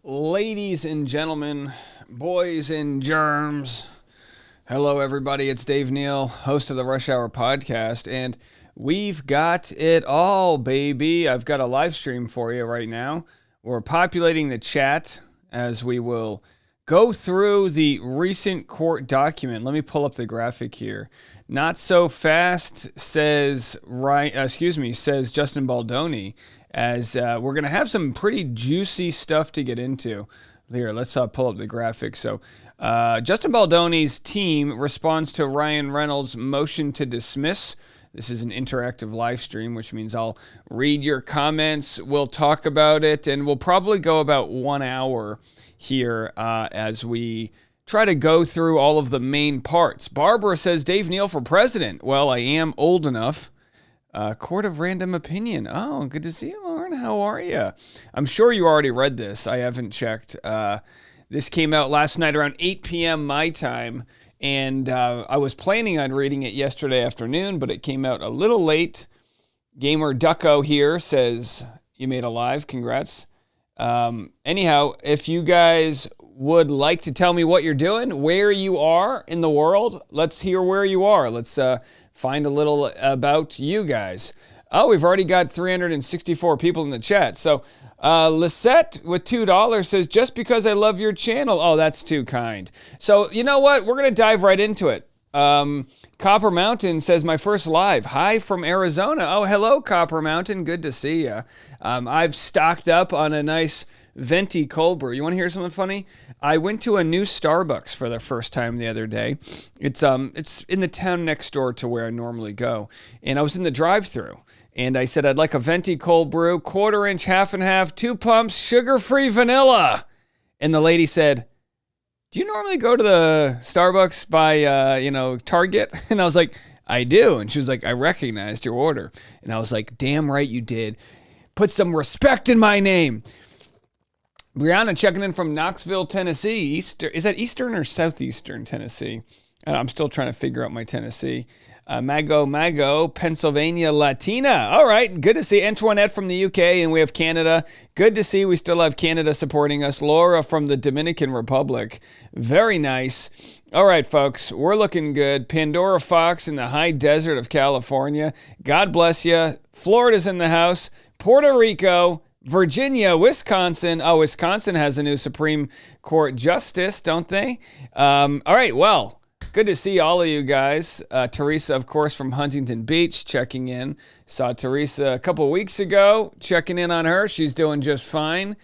Ladies and gentlemen, boys and germs, hello everybody, it's Dave Neal, host of the Rush Hour podcast, and we've got it all, baby. I've got a live stream for you right now. We're populating the chat as we will go through the recent court document. Let me pull up the graphic here. Not so fast, says Justin Baldoni, as we're going to have some pretty juicy stuff to get into. Here, let's pull up the graphic. So Justin Baldoni's team responds to Ryan Reynolds' motion to dismiss. This is an interactive live stream, which means I'll read your comments, we'll talk about it, and we'll probably go about 1 hour here as we try to go through all of the main parts. Barbara says, Dave Neal for president. Well, I am old enough. Court of Random Opinion. Oh, good to see you, Lauren. How are you? I'm sure you already read this. I haven't checked. This came out last night around 8 p.m. my time, and I was planning on reading it yesterday afternoon, but it came out a little late. Gamer Ducko here says, you made a live. Congrats. Anyhow, if you guys would like to tell me what you're doing, where you are in the world, let's hear where you are. Let's find a little about you guys. Oh, we've already got 364 people in the chat. So Lisette with $2 says, just because I love your channel. Oh, that's too kind. So you know what? We're going to dive right into it. Copper Mountain says, my first live. Hi from Arizona. Oh, hello, Copper Mountain. Good to see you. I've stocked up on a nice venti cold brew. You want to hear something funny? I went to a new Starbucks for the first time the other day. It's in the town next door to where I normally go. And I was in the drive-thru. And I said, I'd like a venti cold brew, 1/4 inch, half and half, 2 pumps, sugar-free vanilla. And the lady said, do you normally go to the Starbucks by, Target? And I was like, I do. And she was like, I recognized your order. And I was like, damn right you did. Put some respect in my name. Brianna checking in from Knoxville, Tennessee. Is that Eastern or Southeastern Tennessee? I'm still trying to figure out my Tennessee. Mago, Pennsylvania, Latina. All right, good to see Antoinette from the UK, and we have Canada. Good to see we still have Canada supporting us. Laura from the Dominican Republic. Very nice. All right, folks, we're looking good. Pandora Fox in the high desert of California. God bless you. Florida's in the house. Puerto Rico, Virginia, Wisconsin. Oh, Wisconsin has a new Supreme Court justice, don't they? All right, well, good to see all of you guys. Teresa, of course, from Huntington Beach, checking in. Saw Teresa a couple weeks ago, checking in on her. She's doing just fine.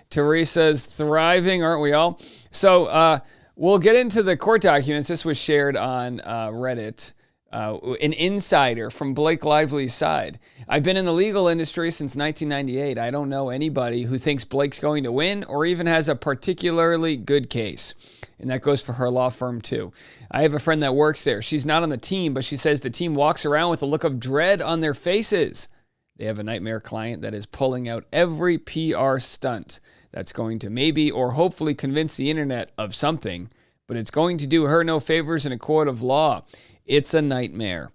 Teresa's thriving, aren't we all? So we'll get into the court documents. This was shared on Reddit. An insider from Blake Lively's side. I've been in the legal industry since 1998. I don't know anybody who thinks Blake's going to win or even has a particularly good case. And that goes for her law firm too. I have a friend that works there. She's not on the team, but she says the team walks around with a look of dread on their faces. They have a nightmare client that is pulling out every PR stunt that's going to maybe or hopefully convince the internet of something, but it's going to do her no favors in a court of law. It's a nightmare.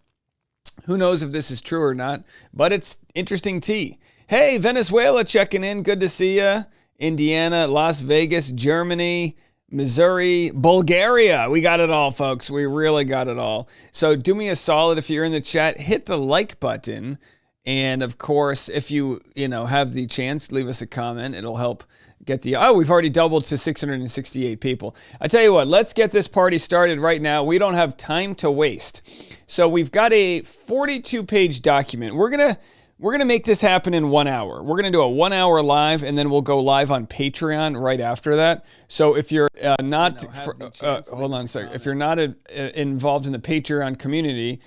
Who knows if this is true or not, but it's interesting tea. Hey, Venezuela checking in. Good to see you. Indiana, Las Vegas, Germany, Missouri, Bulgaria. We got it all, folks. We really got it all. So do me a solid if you're in the chat, hit the like button. And of course, if you have the chance, leave us a comment. It'll help get we've already doubled to 668 people. I tell you what, let's get this party started right now. We don't have time to waste. So we've got a 42-page document. We're gonna make this happen in 1 hour. We're gonna do a 1 hour live, and then we'll go live on Patreon right after that. So if you're not, hold on a second. If you're not involved in the Patreon community,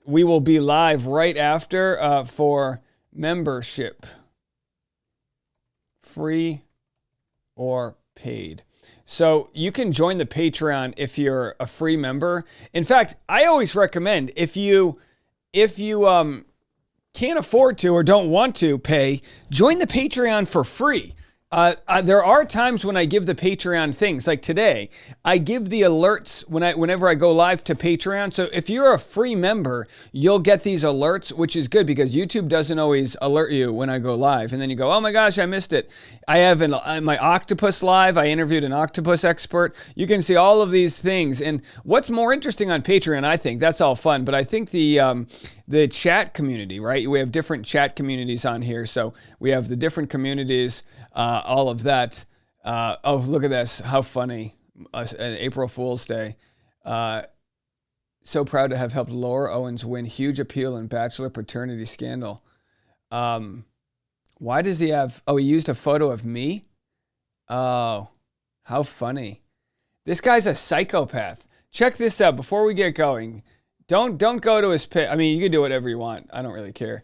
we will be live right after for membership, free or paid. So you can join the Patreon if you're a free member. In fact, I always recommend if you can't afford to or don't want to pay, join the Patreon for free. There are times when I give the Patreon things, like today. I give the alerts whenever I go live to Patreon. So if you're a free member, you'll get these alerts, which is good because YouTube doesn't always alert you when I go live. And then you go, oh my gosh, I missed it. I have my octopus live. I interviewed an octopus expert. You can see all of these things. And what's more interesting on Patreon, I think, that's all fun. But I think the chat community, right? We have different chat communities on here. So we have the different communities, all of that. Oh, look at this. How funny. An April Fool's Day. So proud to have helped Laura Owens win huge appeal in Bachelor paternity scandal. Why does he have... Oh, he used a photo of me? Oh, how funny. This guy's a psychopath. Check this out before we get going. Don't go to his pit. I mean, you can do whatever you want. I don't really care.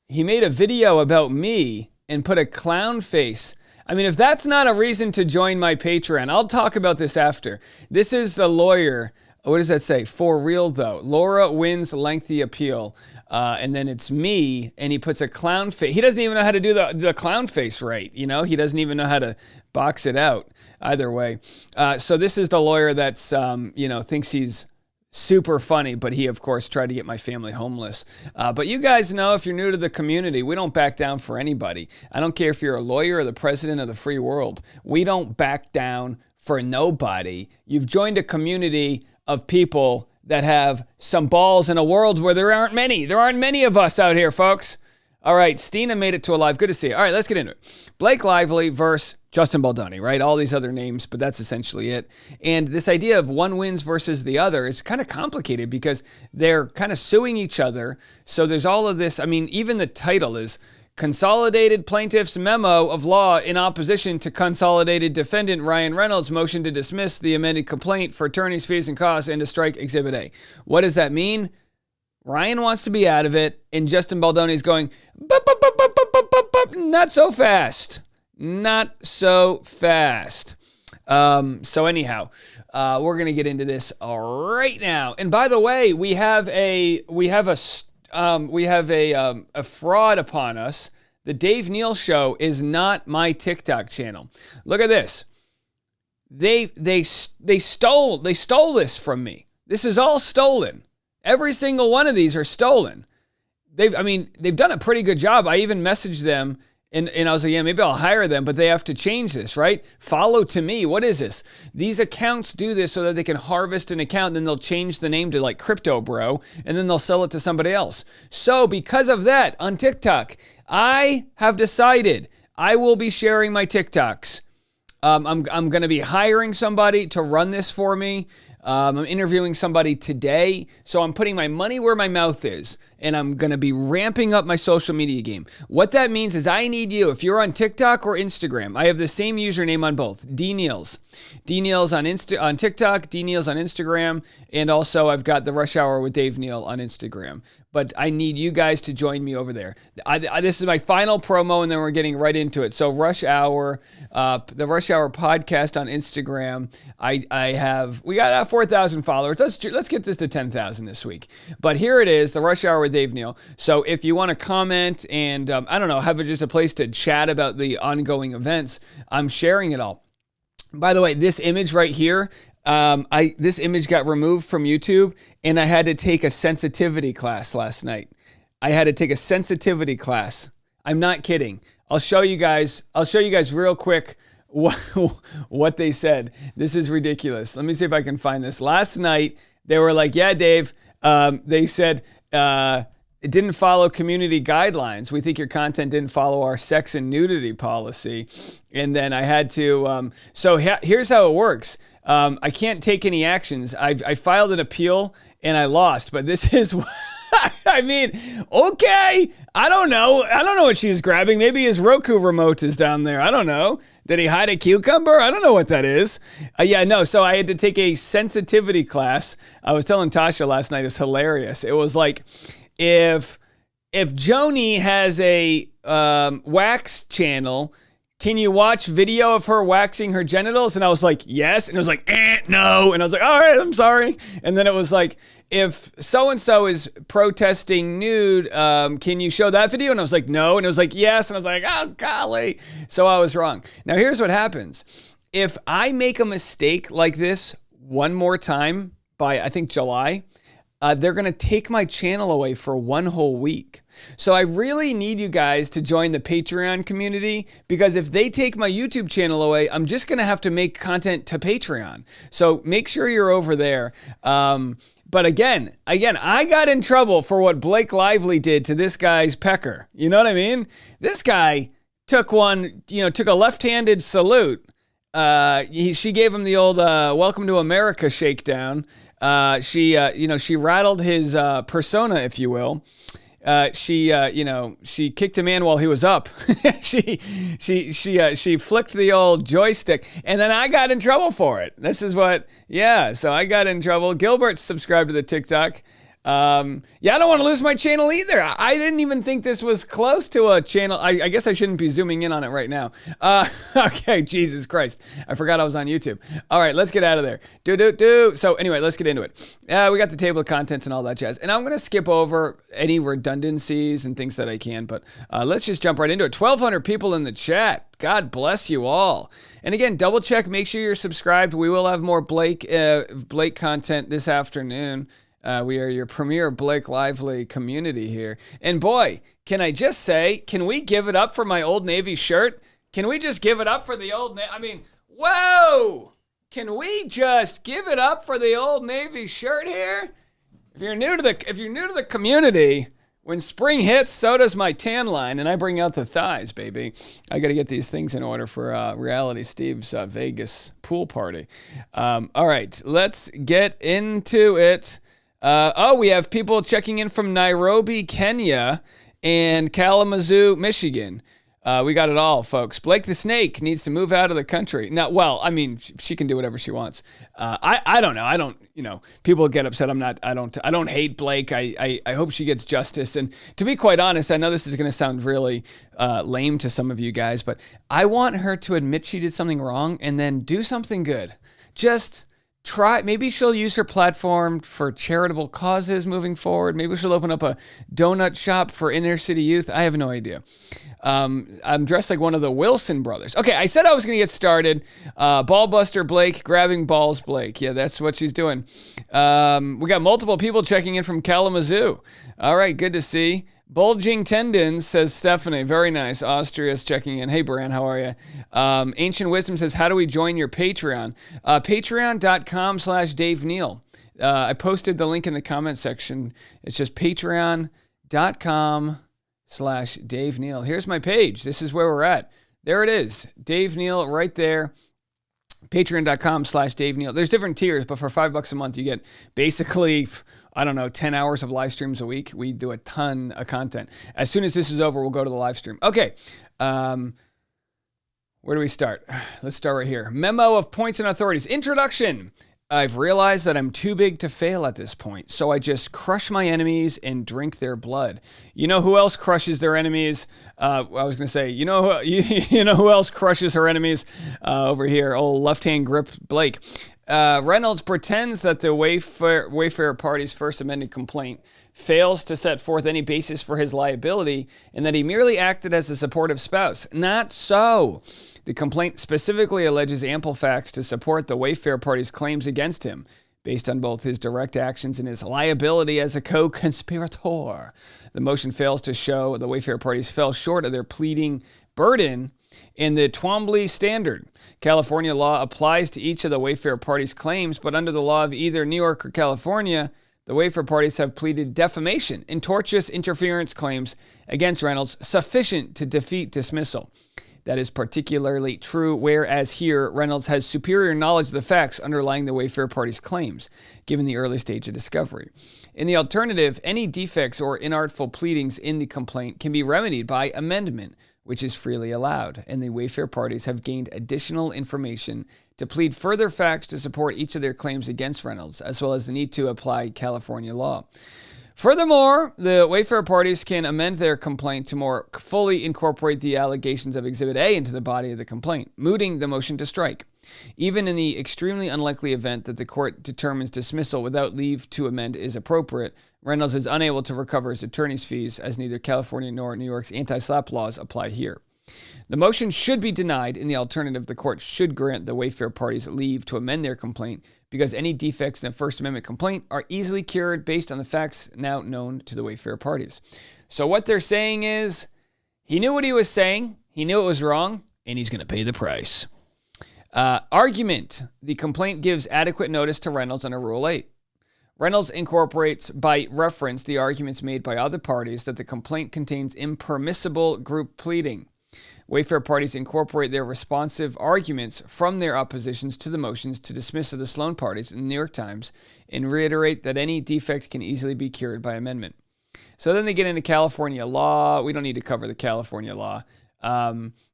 He made a video about me and put a clown face. I mean, if that's not a reason to join my Patreon, I'll talk about this after. This is the lawyer. What does that say? For real, though. Laura wins lengthy appeal. And then it's me, and he puts a clown face. He doesn't even know how to do the clown face right. You know, he doesn't even know how to box it out either way. So this is the lawyer that's, thinks he's super funny, but he, of course, tried to get my family homeless. But you guys know, if you're new to the community, we don't back down for anybody. I don't care if you're a lawyer or the president of the free world. We don't back down for nobody. You've joined a community of people that have some balls in a world where there aren't many. There aren't many of us out here, folks. All right, Stina made it to a live. Good to see you. All right, let's get into it. Blake Lively versus Justin Baldoni, right? All these other names, but that's essentially it. And this idea of one wins versus the other is kind of complicated because they're kind of suing each other. So there's all of this. I mean, even the title is Consolidated Plaintiff's Memo of Law in Opposition to Consolidated Defendant Ryan Reynolds' motion to dismiss the amended complaint for attorney's fees and costs and to strike Exhibit A. What does that mean? Ryan wants to be out of it, and Justin Baldoni is going, not so fast. Not so fast. So anyhow, we're going to get into this right now. And by the way, we have a fraud upon us. The Dave Neal Show is not my TikTok channel. Look at this. They stole this from me. This is all stolen. Every single one of these are stolen. They've done a pretty good job. I even messaged them and I was like, yeah, maybe I'll hire them, but they have to change this, right? Follow to me. What is this? These accounts do this so that they can harvest an account, and then they'll change the name to like Crypto Bro, and then they'll sell it to somebody else. So because of that, on TikTok, I have decided I will be sharing my TikToks. I'm going to be hiring somebody to run this for me. I'm interviewing somebody today, so I'm putting my money where my mouth is, and I'm going to be ramping up my social media game. What that means is I need you. If you're on TikTok or Instagram, I have the same username on both, DNeals. DNeals on TikTok, DNeals on Instagram, and also I've got the Rush Hour with Dave Neal on Instagram. But I need you guys to join me over there. This is my final promo, and then we're getting right into it. So Rush Hour, the Rush Hour podcast on Instagram. We got 4,000 followers. Let's get this to 10,000 this week. But here it is, the Rush Hour with Dave Neal. So if you want to comment and have just a place to chat about the ongoing events, I'm sharing it all. By the way, this image right here. This image got removed from YouTube, and I had to take a sensitivity class last night. I had to take a sensitivity class. I'm not kidding. I'll show you guys real quick what they said. This is ridiculous. Let me see if I can find this. Last night, they were like, yeah, Dave, they said, it didn't follow community guidelines. We think your content didn't follow our sex and nudity policy. And then I had to, here's how it works. I can't take any actions. I filed an appeal and I lost, but this is, okay. I don't know what she's grabbing. Maybe his Roku remote is down there. I don't know. Did he hide a cucumber? I don't know what that is. So I had to take a sensitivity class. I was telling Tasha last night, it was hilarious. It was like, if Joni has a wax channel, can you watch video of her waxing her genitals? And I was like, yes. And it was like, no. And I was like, all right, I'm sorry. And then it was like, if so-and-so is protesting nude, can you show that video? And I was like, no. And it was like, yes. And I was like, oh, golly. So I was wrong. Now, here's what happens. If I make a mistake like this one more time by, I think, July, they're going to take my channel away for one whole week. So I really need you guys to join the Patreon community, because if they take my YouTube channel away, I'm just going to have to make content to Patreon. So make sure you're over there. But again, I got in trouble for what Blake Lively did to this guy's pecker. You know what I mean? This guy took a left-handed salute. She gave him the old welcome to America shakedown. She rattled his persona, if you will. She kicked a man while he was up. she flicked the old joystick, and then I got in trouble for it. So I got in trouble. Gilbert subscribed to the TikTok. I don't want to lose my channel either. I didn't even think this was close to a channel. I guess I shouldn't be zooming in on it right now. Okay, Jesus Christ. I forgot I was on YouTube. All right, let's get out of there. So anyway, let's get into it. We got the table of contents and all that jazz. And I'm going to skip over any redundancies and things that I can, but let's just jump right into it. 1,200 people in the chat. God bless you all. And again, double check, make sure you're subscribed. We will have more Blake content this afternoon. We are your premier Blake Lively community here. And boy, can I just say, can we give it up for my Old Navy shirt? Can we just give it up for the Old Navy? Whoa! Can we just give it up for the Old Navy shirt here? If you're new to the community, when spring hits, so does my tan line, and I bring out the thighs, baby. I got to get these things in order for Reality Steve's Vegas pool party. All right, let's get into it. We have people checking in from Nairobi, Kenya, and Kalamazoo, Michigan. We got it all, folks. Blake the Snake needs to move out of the country. She can do whatever she wants. I don't know. People get upset. I don't hate Blake. I hope she gets justice. And to be quite honest, I know this is going to sound really lame to some of you guys, but I want her to admit she did something wrong and then do something good. Just try. Maybe she'll use her platform for charitable causes moving forward. Maybe she'll open up a donut shop for inner city youth. I have no idea. I'm dressed like one of the Wilson brothers. Okay, I said I was going to get started. Ballbuster Blake, grabbing balls Blake. Yeah, that's what she's doing. We got multiple people checking in from Kalamazoo. All right, good to see. Bulging tendons, says Stephanie. Very nice. Austria's checking in. Hey, Bran, how are you? Ancient Wisdom says, how do we join your Patreon? Patreon.com/Dave Neal. I posted the link in the comment section. It's just patreon.com/Dave Neal. Here's my page. This is where we're at. There it is. Dave Neal right there. Patreon.com/Dave Neal. There's different tiers, but for $5 a month, you get basically, 10 hours of live streams a week. We do a ton of content. As soon as this is over, we'll go to the live stream. Okay. Where do we start? Let's start right here. Memo of points and authorities. Introduction. I've realized that I'm too big to fail at this point, so I just crush my enemies and drink their blood. You know who else crushes their enemies? I was going to say, you know who else crushes her enemies? Over here, old left-hand grip Blake. Reynolds pretends that the Wayfair Party's First Amendment complaint fails to set forth any basis for his liability and that he merely acted as a supportive spouse. Not so. The complaint specifically alleges ample facts to support the Wayfair Party's claims against him, based on both his direct actions and his liability as a co-conspirator. The motion fails to show the Wayfair Parties fell short of their pleading burden in the Twombly standard. California law applies to each of the Wayfair Party's claims, but under the law of either New York or California, the Wayfair Parties have pleaded defamation and tortious interference claims against Reynolds sufficient to defeat dismissal. That is particularly true, whereas here, Reynolds has superior knowledge of the facts underlying the Wayfair Party's claims, given the early stage of discovery. In the alternative, any defects or inartful pleadings in the complaint can be remedied by amendment, which is freely allowed, and the Wayfair Parties have gained additional information to plead further facts to support each of their claims against Reynolds, as well as the need to apply California law. Furthermore, the Wayfarer parties can amend their complaint to more fully incorporate the allegations of Exhibit A into the body of the complaint, mooting the motion to strike. Even in the extremely unlikely event that the court determines dismissal without leave to amend is appropriate, Reynolds is unable to recover his attorney's fees as neither California nor New York's anti-SLAPP laws apply here. The motion should be denied. In the alternative, the court should grant the Wayfarer parties leave to amend their complaint because any defects in the First Amendment complaint are easily cured based on the facts now known to the Wayfarer parties. So what they're saying is, he knew what he was saying, he knew it was wrong, and he's going to pay the price. Argument. The complaint gives adequate notice to Reynolds under Rule 8. Reynolds incorporates by reference the arguments made by other parties that the complaint contains impermissible group pleading. Wayfarer parties incorporate their responsive arguments from their oppositions to the motions to dismiss of the Sloan parties in the New York Times and reiterate that any defect can easily be cured by amendment. So then they get into California law. We don't need to cover the California law.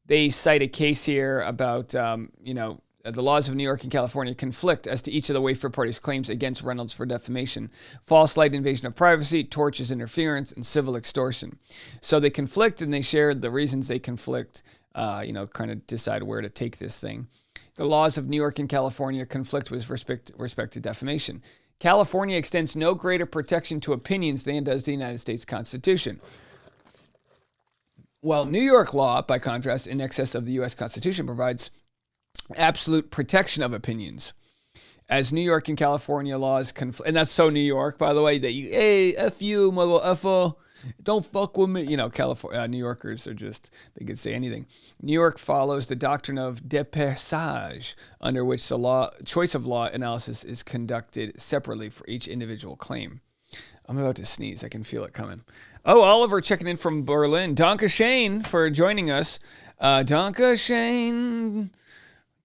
They cite a case here about, the laws of New York and California conflict as to each of the Wayfarer parties' claims against Reynolds for defamation, false light invasion of privacy, tortious interference, and civil extortion. So they conflict, and they share the reasons they conflict, kind of decide where to take this thing. The laws of New York and California conflict with respect to defamation. California extends no greater protection to opinions than does the United States Constitution. While New York law, by contrast, in excess of the U.S. Constitution, provides absolute protection of opinions. As New York and California laws and that's so New York, by the way, that you, hey, F you, mother effer, don't fuck with me. California, New Yorkers are just, they can say anything. New York follows the doctrine of dépassage, under which the choice of law analysis is conducted separately for each individual claim. I'm about to sneeze. I can feel it coming. Oh, Oliver checking in from Berlin. Danke Shane for joining us. Danke Shane.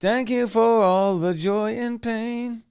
Thank you for all the joy and pain.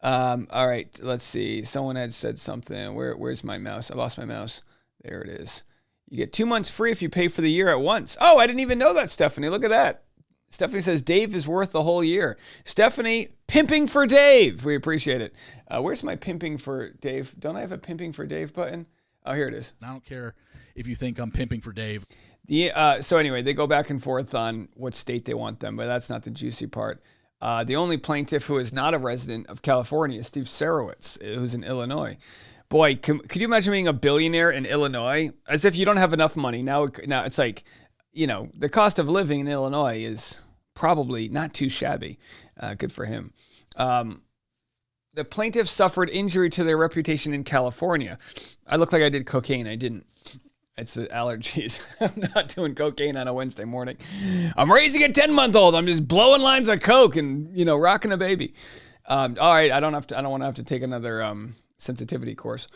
All right, let's see. Someone had said something. Where's my mouse? I lost my mouse. There it is. You get 2 months free if you pay for the year at once. Oh, I didn't even know that, Stephanie. Look at that. Stephanie says Dave is worth the whole year. Stephanie, pimping for Dave. We appreciate it. Where's my pimping for Dave? Don't I have a pimping for Dave button? Oh, here it is. I don't care if you think I'm pimping for Dave. So anyway, they go back and forth on what state they want them, but that's not the juicy part. The only plaintiff who is not a resident of California is Steve Sarowitz, who's in Illinois. Boy, could you imagine being a billionaire in Illinois? As if you don't have enough money. Now it's like, the cost of living in Illinois is probably not too shabby. Good for him. The plaintiffs suffered injury to their reputation in California. I look like I did cocaine. I didn't. It's the allergies. I'm not doing cocaine on a Wednesday morning. I'm raising a 10-month-old. I'm just blowing lines of coke and, rocking a baby. All right, I don't want to have to take another sensitivity course.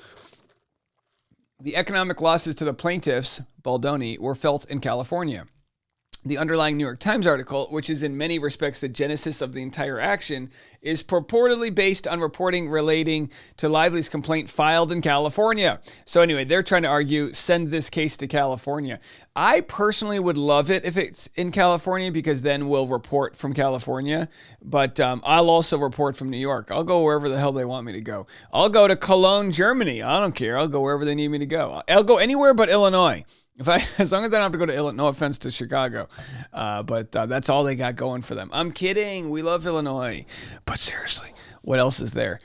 The economic losses to the plaintiffs, Baldoni, were felt in California. The underlying New York Times article, which is in many respects the genesis of the entire action, is purportedly based on reporting relating to Lively's complaint filed in California. So anyway, they're trying to argue, send this case to California. I personally would love it if it's in California because then we'll report from California. But I'll also report from New York. I'll go wherever the hell they want me to go. I'll go to Cologne, Germany. I don't care. I'll go wherever they need me to go. I'll go anywhere but Illinois. As long as I don't have to go to Illinois, no offense to Chicago, but that's all they got going for them. I'm kidding. We love Illinois. But seriously, what else is there?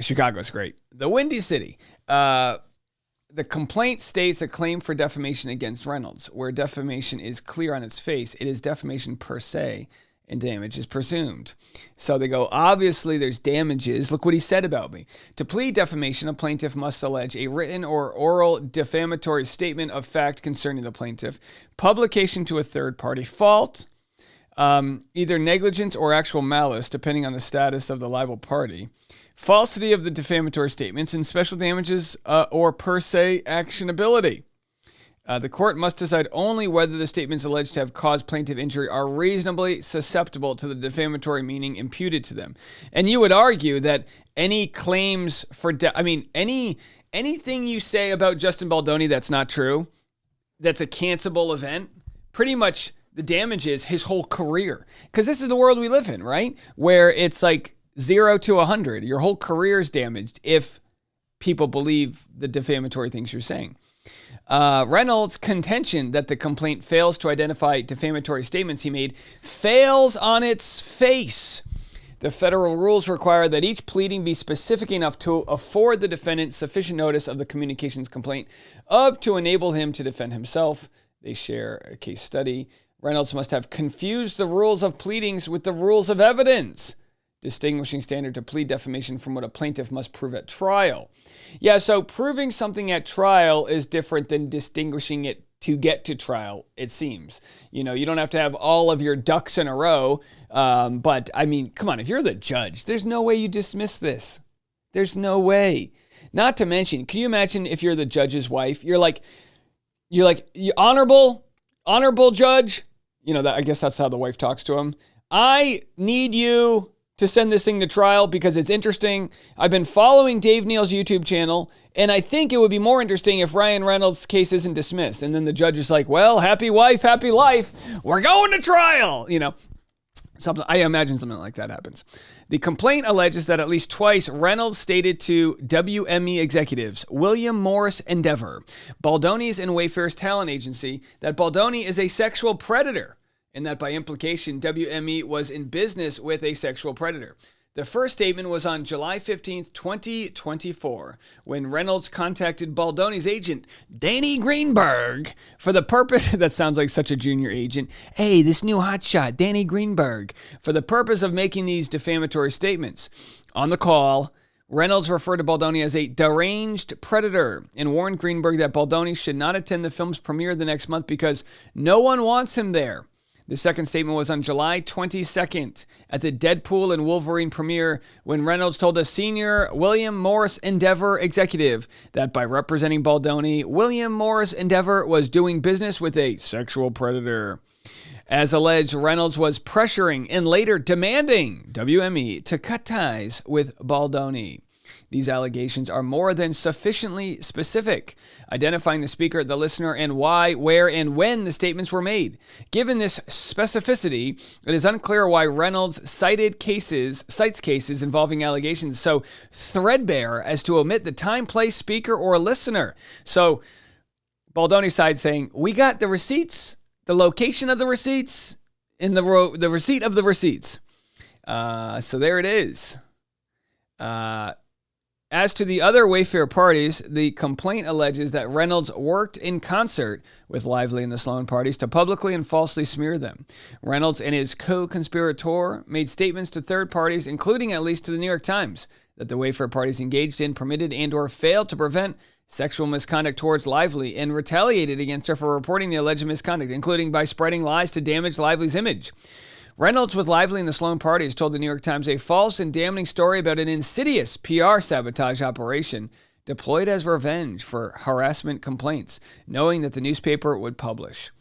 Chicago's great. The Windy City. The complaint states a claim for defamation against Reynolds. Where defamation is clear on its face, it is defamation per se, and damage is presumed. So they go, obviously there's damages. Look what he said about me. To plead defamation, a plaintiff must allege a written or oral defamatory statement of fact concerning the plaintiff, publication to a third party, fault, either negligence or actual malice, depending on the status of the liable party, falsity of the defamatory statements, and special damages or per se actionability. The court must decide only whether the statements alleged to have caused plaintiff injury are reasonably susceptible to the defamatory meaning imputed to them. And you would argue that any claims for, anything you say about Justin Baldoni that's not true, that's a cancelable event, pretty much the damage is his whole career. Because this is the world we live in, right? Where it's like 0 to 100. Your whole career is damaged if people believe the defamatory things you're saying. Reynolds' contention that the complaint fails to identify defamatory statements he made fails on its face. The federal rules require that each pleading be specific enough to afford the defendant sufficient notice of the communications complaint to enable him to defend himself. They share a case study. Reynolds must have confused the rules of pleadings with the rules of evidence, distinguishing standard to plead defamation from what a plaintiff must prove at trial. Yeah, so proving something at trial is different than distinguishing it to get to trial, it seems. You don't have to have all of your ducks in a row. But, I mean, come on, if you're the judge, there's no way you dismiss this. There's no way. Not to mention, can you imagine if you're the judge's wife? You're like, you honorable judge. I guess that's how the wife talks to him. I need you to send this thing to trial because it's interesting. I've been following Dave Neal's YouTube channel, and I think it would be more interesting if Ryan Reynolds' case isn't dismissed. And then the judge is like, well, happy wife, happy life. We're going to trial. Something, I imagine something like that happens. The complaint alleges that at least twice Reynolds stated to WME executives, William Morris Endeavor, Baldoni's and Wayfair's talent agency, that Baldoni is a sexual predator, and that by implication, WME was in business with a sexual predator. The first statement was on July 15th, 2024, when Reynolds contacted Baldoni's agent, Danny Greenberg, for the purpose, that sounds like such a junior agent, hey, this new hotshot, Danny Greenberg, for the purpose of making these defamatory statements. On the call, Reynolds referred to Baldoni as a deranged predator and warned Greenberg that Baldoni should not attend the film's premiere the next month because no one wants him there. The second statement was on July 22nd at the Deadpool and Wolverine premiere when Reynolds told a senior William Morris Endeavor executive that by representing Baldoni, William Morris Endeavor was doing business with a sexual predator. As alleged, Reynolds was pressuring and later demanding WME to cut ties with Baldoni. These allegations are more than sufficiently specific, identifying the speaker, the listener, and why, where, and when the statements were made. Given this specificity, it is unclear why Reynolds cites cases involving allegations so threadbare as to omit the time, place, speaker, or listener. So Baldoni's side saying, we got the receipts, the location of the receipts, and the receipt of the receipts. So there it is. As to the other Wayfair parties, the complaint alleges that Reynolds worked in concert with Lively and the Sloan parties to publicly and falsely smear them. Reynolds and his co-conspirator made statements to third parties, including at least to the New York Times, that the Wayfair parties engaged in, permitted, and/or failed to prevent sexual misconduct towards Lively and retaliated against her for reporting the alleged misconduct, including by spreading lies to damage Lively's image. Reynolds with Lively and the Sloan parties told the New York Times a false and damning story about an insidious PR sabotage operation deployed as revenge for harassment complaints, knowing that the newspaper would publish.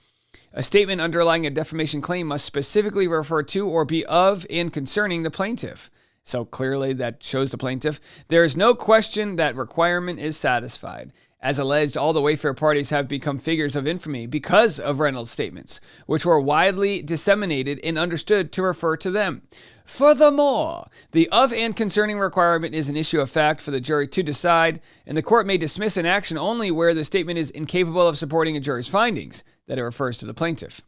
A statement underlying a defamation claim must specifically refer to or be of and concerning the plaintiff. So clearly that shows the plaintiff. There is no question that requirement is satisfied. As alleged, all the Wayfair parties have become figures of infamy because of Reynolds' statements, which were widely disseminated and understood to refer to them. Furthermore, the of and concerning requirement is an issue of fact for the jury to decide, and the court may dismiss an action only where the statement is incapable of supporting a jury's findings, that it refers to the plaintiff.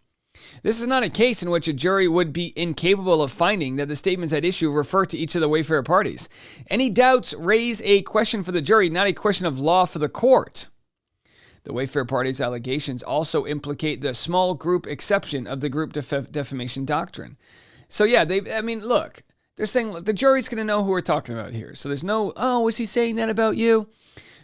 This is not a case in which a jury would be incapable of finding that the statements at issue refer to each of the Wayfair parties. Any doubts raise a question for the jury, not a question of law for the court. The Wayfair parties' allegations also implicate the small group exception of the group defamation doctrine. So yeah, look, they're saying look, the jury's going to know who we're talking about here. So there's no, was he saying that about you?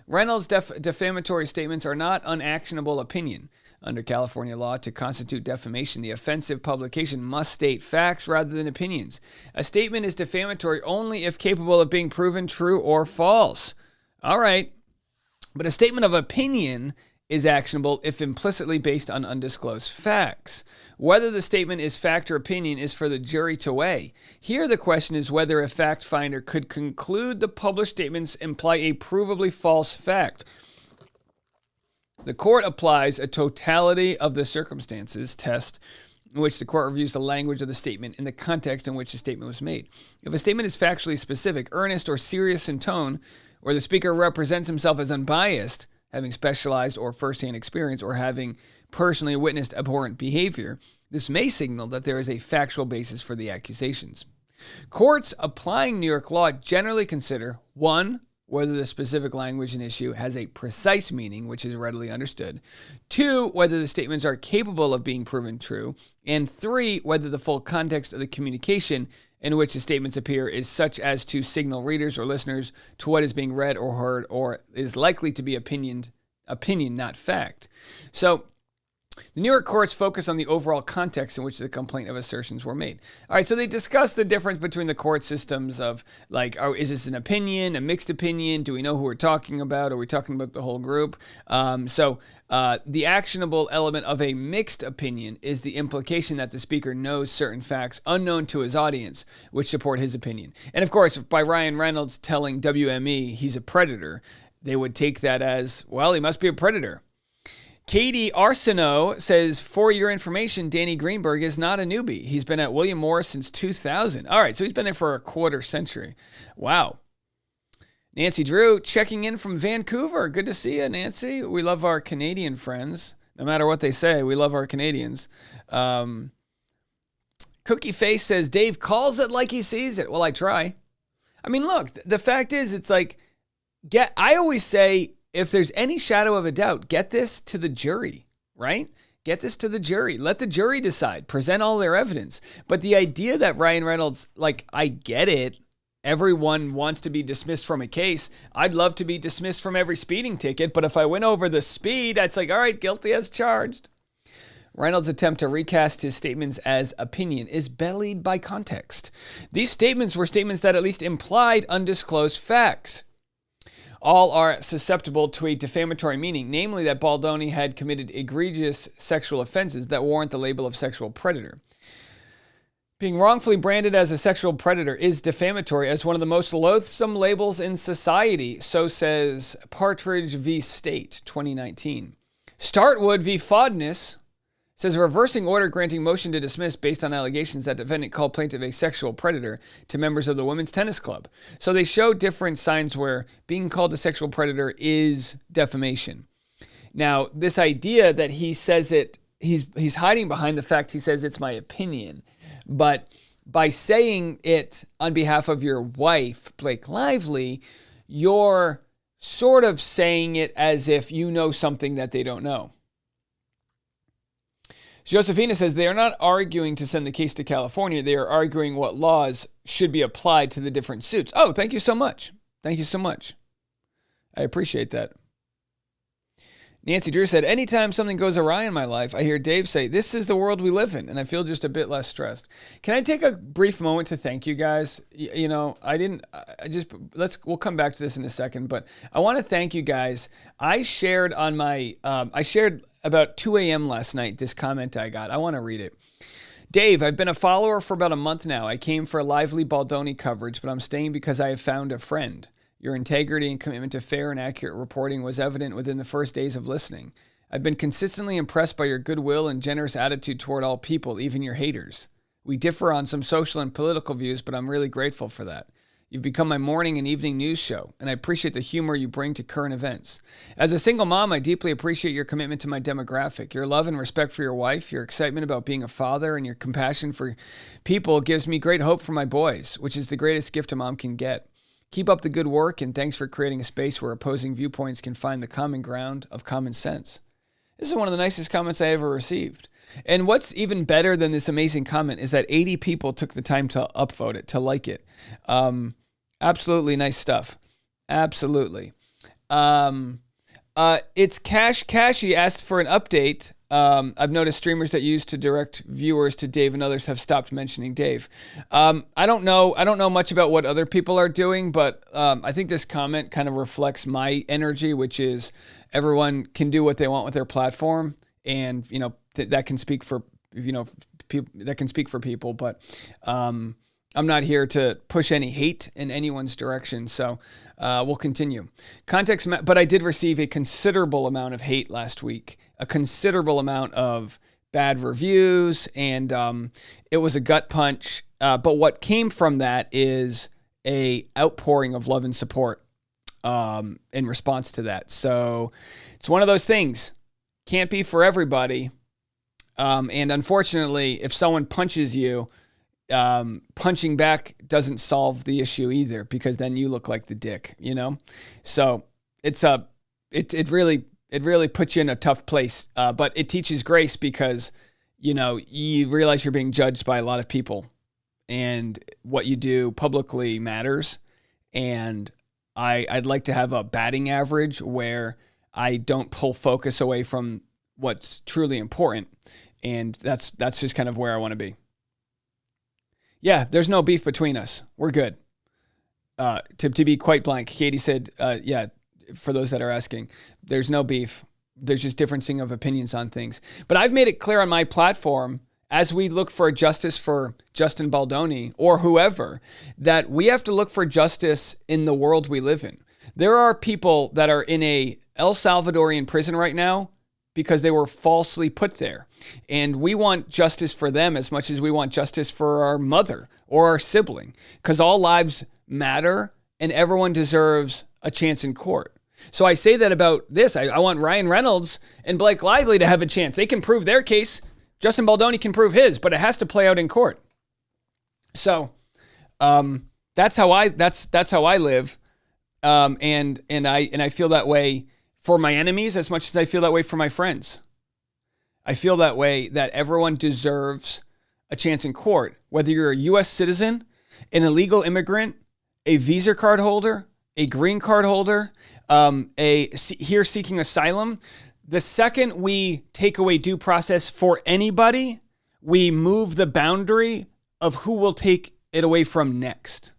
Reynolds' defamatory statements are not unactionable opinion. Under California law, to constitute defamation, the offensive publication must state facts rather than opinions. A statement is defamatory only if capable of being proven true or false. All right. But a statement of opinion is actionable if implicitly based on undisclosed facts. Whether the statement is fact or opinion is for the jury to weigh. Here the question is whether a fact finder could conclude the published statements imply a provably false fact. The court applies a totality of the circumstances test in which the court reviews the language of the statement in the context in which the statement was made. If a statement is factually specific, earnest, or serious in tone, or the speaker represents himself as unbiased, having specialized or firsthand experience, or having personally witnessed abhorrent behavior, this may signal that there is a factual basis for the accusations. Courts applying New York law generally consider, 1, whether the specific language and issue has a precise meaning, which is readily understood. 2, whether the statements are capable of being proven true. And 3, whether the full context of the communication in which the statements appear is such as to signal readers or listeners to what is being read or heard, or is likely to be opinion, not fact. So the New York courts focus on the overall context in which the complaint of assertions were made. All right, so they discuss the difference between the court systems of, like, is this an opinion, a mixed opinion? Do we know who we're talking about? Are we talking about the whole group? The actionable element of a mixed opinion is the implication that the speaker knows certain facts unknown to his audience, which support his opinion. And of course, by Ryan Reynolds telling WME he's a predator, they would take that as, well, he must be a predator. Katie Arsenault says, for your information, Danny Greenberg is not a newbie. He's been at William Morris since 2000. All right, so he's been there for a quarter century. Wow. Nancy Drew checking in from Vancouver. Good to see you, Nancy. We love our Canadian friends. No matter what they say, we love our Canadians. Cookie Face says, Dave calls it like he sees it. Well, I try. I mean, look, the fact is, it's like, I always say, if there's any shadow of a doubt, get this to the jury, right? Get this to the jury. Let the jury decide. Present all their evidence. But the idea that Ryan Reynolds, like, I get it. Everyone wants to be dismissed from a case. I'd love to be dismissed from every speeding ticket, but if I went over the speed, that's like, all right, guilty as charged. Reynolds' attempt to recast his statements as opinion is bellied by context. These statements were statements that at least implied undisclosed facts. All are susceptible to a defamatory meaning, namely that Baldoni had committed egregious sexual offenses that warrant the label of sexual predator. Being wrongfully branded as a sexual predator is defamatory as one of the most loathsome labels in society, so says Partridge v. State, 2019. Startwood v. Fodness says reversing order granting motion to dismiss based on allegations that defendant called plaintiff a sexual predator to members of the women's tennis club. So they show different signs where being called a sexual predator is defamation. Now, this idea that he says it, he's hiding behind the fact he says it's my opinion. But by saying it on behalf of your wife, Blake Lively, you're sort of saying it as if you know something that they don't know. Josephina says they are not arguing to send the case to California. They are arguing what laws should be applied to the different suits. Oh, thank you so much. Thank you so much. I appreciate that. Nancy Drew said, anytime something goes awry in my life, I hear Dave say, this is the world we live in, and I feel just a bit less stressed. Can I take a brief moment to thank you guys? We'll come back to this in a second, but I want to thank you guys. I shared about 2 a.m. last night this comment I got. I want to read it. Dave, I've been a follower for about a month now. I came for lively Baldoni coverage, but I'm staying because I have found a friend. Your integrity and commitment to fair and accurate reporting was evident within the first days of listening. I've been consistently impressed by your goodwill and generous attitude toward all people, even your haters. We differ on some social and political views, but I'm really grateful for that. You've become my morning and evening news show, and I appreciate the humor you bring to current events. As a single mom, I deeply appreciate your commitment to my demographic. Your love and respect for your wife, your excitement about being a father, and your compassion for people gives me great hope for my boys, which is the greatest gift a mom can get. Keep up the good work, and thanks for creating a space where opposing viewpoints can find the common ground of common sense. This is one of the nicest comments I ever received. And what's even better than this amazing comment is that 80 people took the time to upvote it, to like it. Absolutely nice stuff. Absolutely. It's Cashy asked for an update. I've noticed streamers that used to direct viewers to Dave and others have stopped mentioning Dave. I don't know much about what other people are doing, but I think this comment kind of reflects my energy, which is everyone can do what they want with their platform, and that can speak for people. But I'm not here to push any hate in anyone's direction, so we'll continue. But I did receive a considerable amount of hate last week, a considerable amount of bad reviews, and it was a gut punch. But what came from that is a outpouring of love and support in response to that. So it's one of those things. Can't be for everybody. And unfortunately, if someone punches you, punching back doesn't solve the issue either, because then you look like the dick, you know? So it really puts you in a tough place. But it teaches grace because, you know, you realize you're being judged by a lot of people, and what you do publicly matters. And I'd like to have a batting average where I don't pull focus away from what's truly important. And that's just kind of where I want to be. Yeah, there's no beef between us. We're good. To be quite blank, Katie said, yeah, for those that are asking, there's no beef. There's just differencing of opinions on things. But I've made it clear on my platform, as we look for justice for Justin Baldoni or whoever, that we have to look for justice in the world we live in. There are people that are in a El Salvadorian prison right now because they were falsely put there. And we want justice for them as much as we want justice for our mother or our sibling, because all lives matter and everyone deserves a chance in court. So I say that about this. I want Ryan Reynolds and Blake Lively to have a chance. They can prove their case. Justin Baldoni can prove his, but it has to play out in court. So that's how I live. And I feel that way for my enemies as much as I feel that way for my friends. I feel that way, that everyone deserves a chance in court, whether you're a U.S. citizen, an illegal immigrant, a visa card holder, a green card holder, here seeking asylum. The second we take away due process for anybody, we move the boundary of who will take it away from next.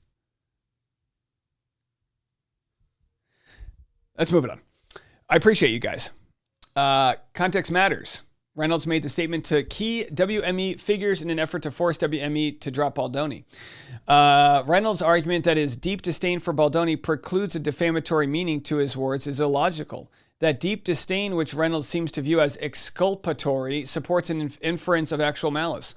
Let's move it on. I appreciate you guys. Context matters. Reynolds made the statement to key WME figures in an effort to force WME to drop Baldoni. Reynolds' argument that his deep disdain for Baldoni precludes a defamatory meaning to his words is illogical. That deep disdain, which Reynolds seems to view as exculpatory, supports an inference of actual malice.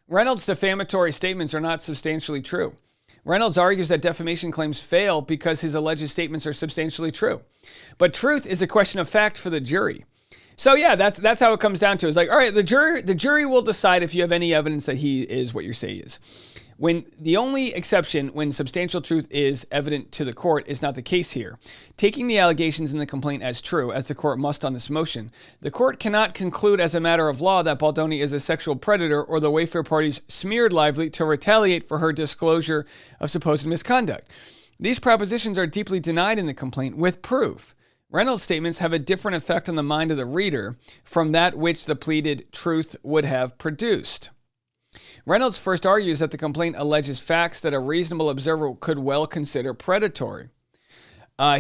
Reynolds' defamatory statements are not substantially true. Reynolds argues that defamation claims fail because his alleged statements are substantially true. But truth is a question of fact for the jury. So yeah, that's how it comes down to. It's like, all right, the jury will decide if you have any evidence that he is what you say he is. When the only exception when substantial truth is evident to the court is not the case here. Taking the allegations in the complaint as true, as the court must on this motion, the court cannot conclude as a matter of law that Baldoni is a sexual predator or the Wayfair parties smeared Lively to retaliate for her disclosure of supposed misconduct. These propositions are deeply denied in the complaint with proof. Reynolds' statements have a different effect on the mind of the reader from that which the pleaded truth would have produced. Reynolds first argues that the complaint alleges facts that a reasonable observer could well consider predatory.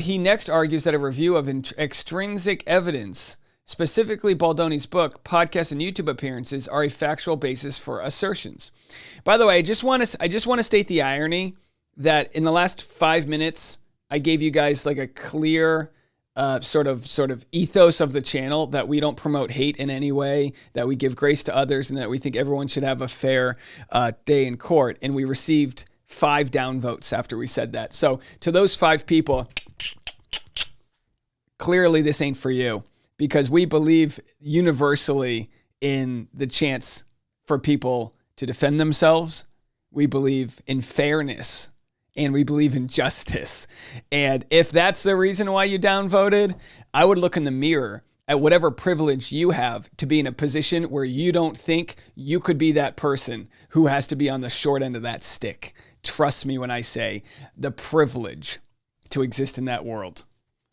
He next argues that a review of extrinsic evidence, specifically Baldoni's book, podcast, and YouTube appearances, are a factual basis for assertions. By the way, I just want to state the irony that in the last 5 minutes, I gave you guys like a clear sort of ethos of the channel, that we don't promote hate in any way, that we give grace to others, and that we think everyone should have a fair day in court. And we received 5 downvotes after we said that. So to those 5 people, clearly this ain't for you, because we believe universally in the chance for people to defend themselves. We believe in fairness. And we believe in justice. And if that's the reason why you downvoted, I would look in the mirror at whatever privilege you have to be in a position where you don't think you could be that person who has to be on the short end of that stick. Trust me when I say the privilege to exist in that world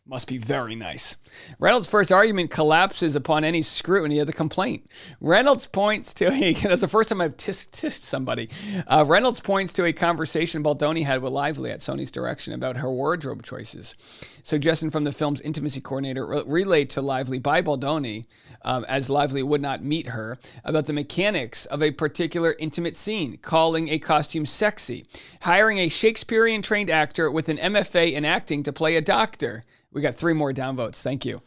must be very nice. Reynolds' first argument collapses upon any scrutiny of the complaint. Reynolds points to that's the first time I've tissed somebody. Reynolds points to a conversation Baldoni had with Lively at Sony's direction about her wardrobe choices. Suggestion from the film's intimacy coordinator relayed to Lively by Baldoni, as Lively would not meet her, about the mechanics of a particular intimate scene, calling a costume sexy, hiring a Shakespearean-trained actor with an MFA in acting to play a doctor. We got 3 more downvotes. Thank you.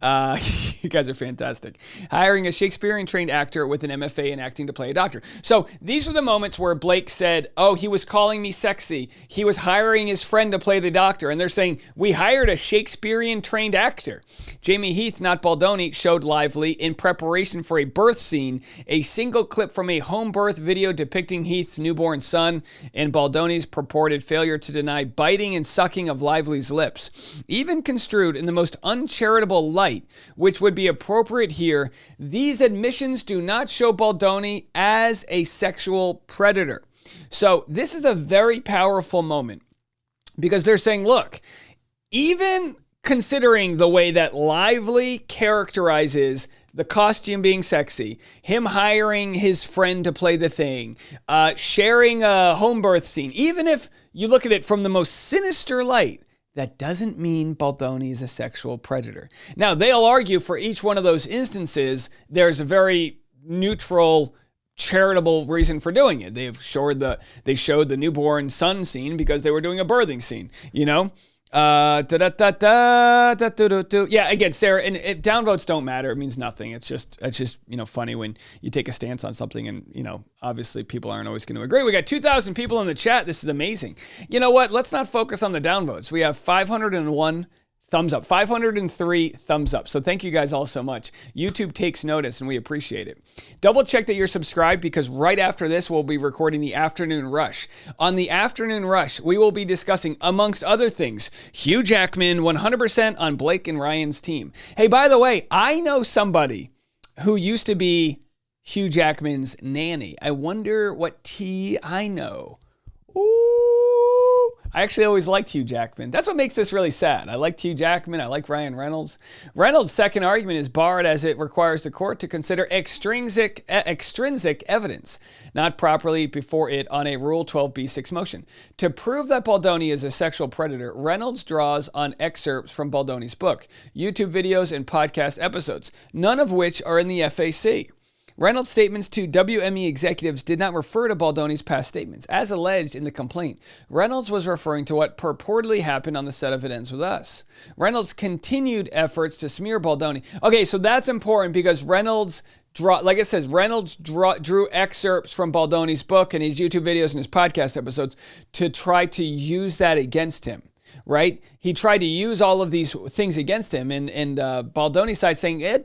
You guys are fantastic. Hiring a Shakespearean-trained actor with an MFA in acting to play a doctor. So these are the moments where Blake said, oh, he was calling me sexy. He was hiring his friend to play the doctor. And they're saying, we hired a Shakespearean-trained actor. Jamie Heath, not Baldoni, showed Lively in preparation for a birth scene, a single clip from a home birth video depicting Heath's newborn son and Baldoni's purported failure to deny biting and sucking of Lively's lips. Even construed in the most uncharitable light, which would be appropriate here, these admissions do not show Baldoni as a sexual predator. So this is a very powerful moment because they're saying, look, even considering the way that Lively characterizes the costume being sexy, him hiring his friend to play the thing, sharing a home birth scene, even if you look at it from the most sinister light, that doesn't mean Baldoni is a sexual predator. Now, they'll argue for each one of those instances, there's a very neutral, charitable reason for doing it. They showed the newborn son scene because they were doing a birthing scene, you know? Yeah, again, Sarah, and downvotes don't matter. It means nothing. It's just funny when you take a stance on something and, obviously people aren't always going to agree. We got 2,000 people in the chat. This is amazing. You know what? Let's not focus on the downvotes. We have 501 thumbs up, 503 thumbs up. So thank you guys all so much. YouTube takes notice and we appreciate it. Double check that you're subscribed because right after this, we'll be recording the Afternoon Rush. On the Afternoon Rush, we will be discussing, amongst other things, Hugh Jackman 100% on Blake and Ryan's team. Hey, by the way, I know somebody who used to be Hugh Jackman's nanny. I wonder what tea I know. I actually always liked Hugh Jackman. That's what makes this really sad. I liked Hugh Jackman. I like Ryan Reynolds. Reynolds' second argument is barred as it requires the court to consider extrinsic evidence, not properly before it on a Rule 12b6 motion. To prove that Baldoni is a sexual predator, Reynolds draws on excerpts from Baldoni's book, YouTube videos, and podcast episodes, none of which are in the FAC. Reynolds' statements to WME executives did not refer to Baldoni's past statements. As alleged in the complaint, Reynolds was referring to what purportedly happened on the set of It Ends With Us. Reynolds' continued efforts to smear Baldoni. Okay, so that's important because Reynolds drew excerpts from Baldoni's book and his YouTube videos and his podcast episodes to try to use that against him. Right? He tried to use all of these things against him, and Baldoni's side saying, you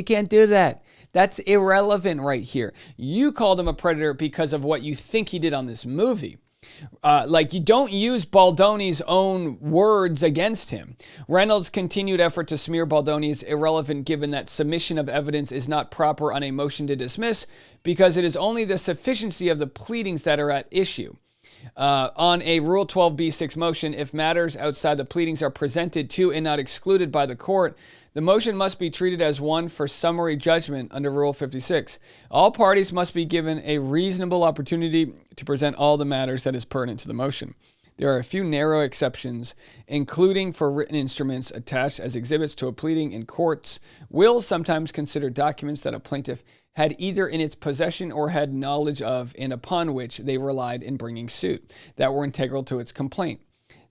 can't do that. That's irrelevant right here. You called him a predator because of what you think he did on this movie. You don't use Baldoni's own words against him. Reynolds' continued effort to smear Baldoni is irrelevant given that submission of evidence is not proper on a motion to dismiss because it is only the sufficiency of the pleadings that are at issue. On a Rule 12b6 motion, if matters outside the pleadings are presented to and not excluded by the court, the motion must be treated as one for summary judgment under Rule 56. All parties must be given a reasonable opportunity to present all the matters that is pertinent to the motion. There are a few narrow exceptions, including for written instruments attached as exhibits to a pleading, in courts will sometimes consider documents that a plaintiff had either in its possession or had knowledge of and upon which they relied in bringing suit that were integral to its complaint.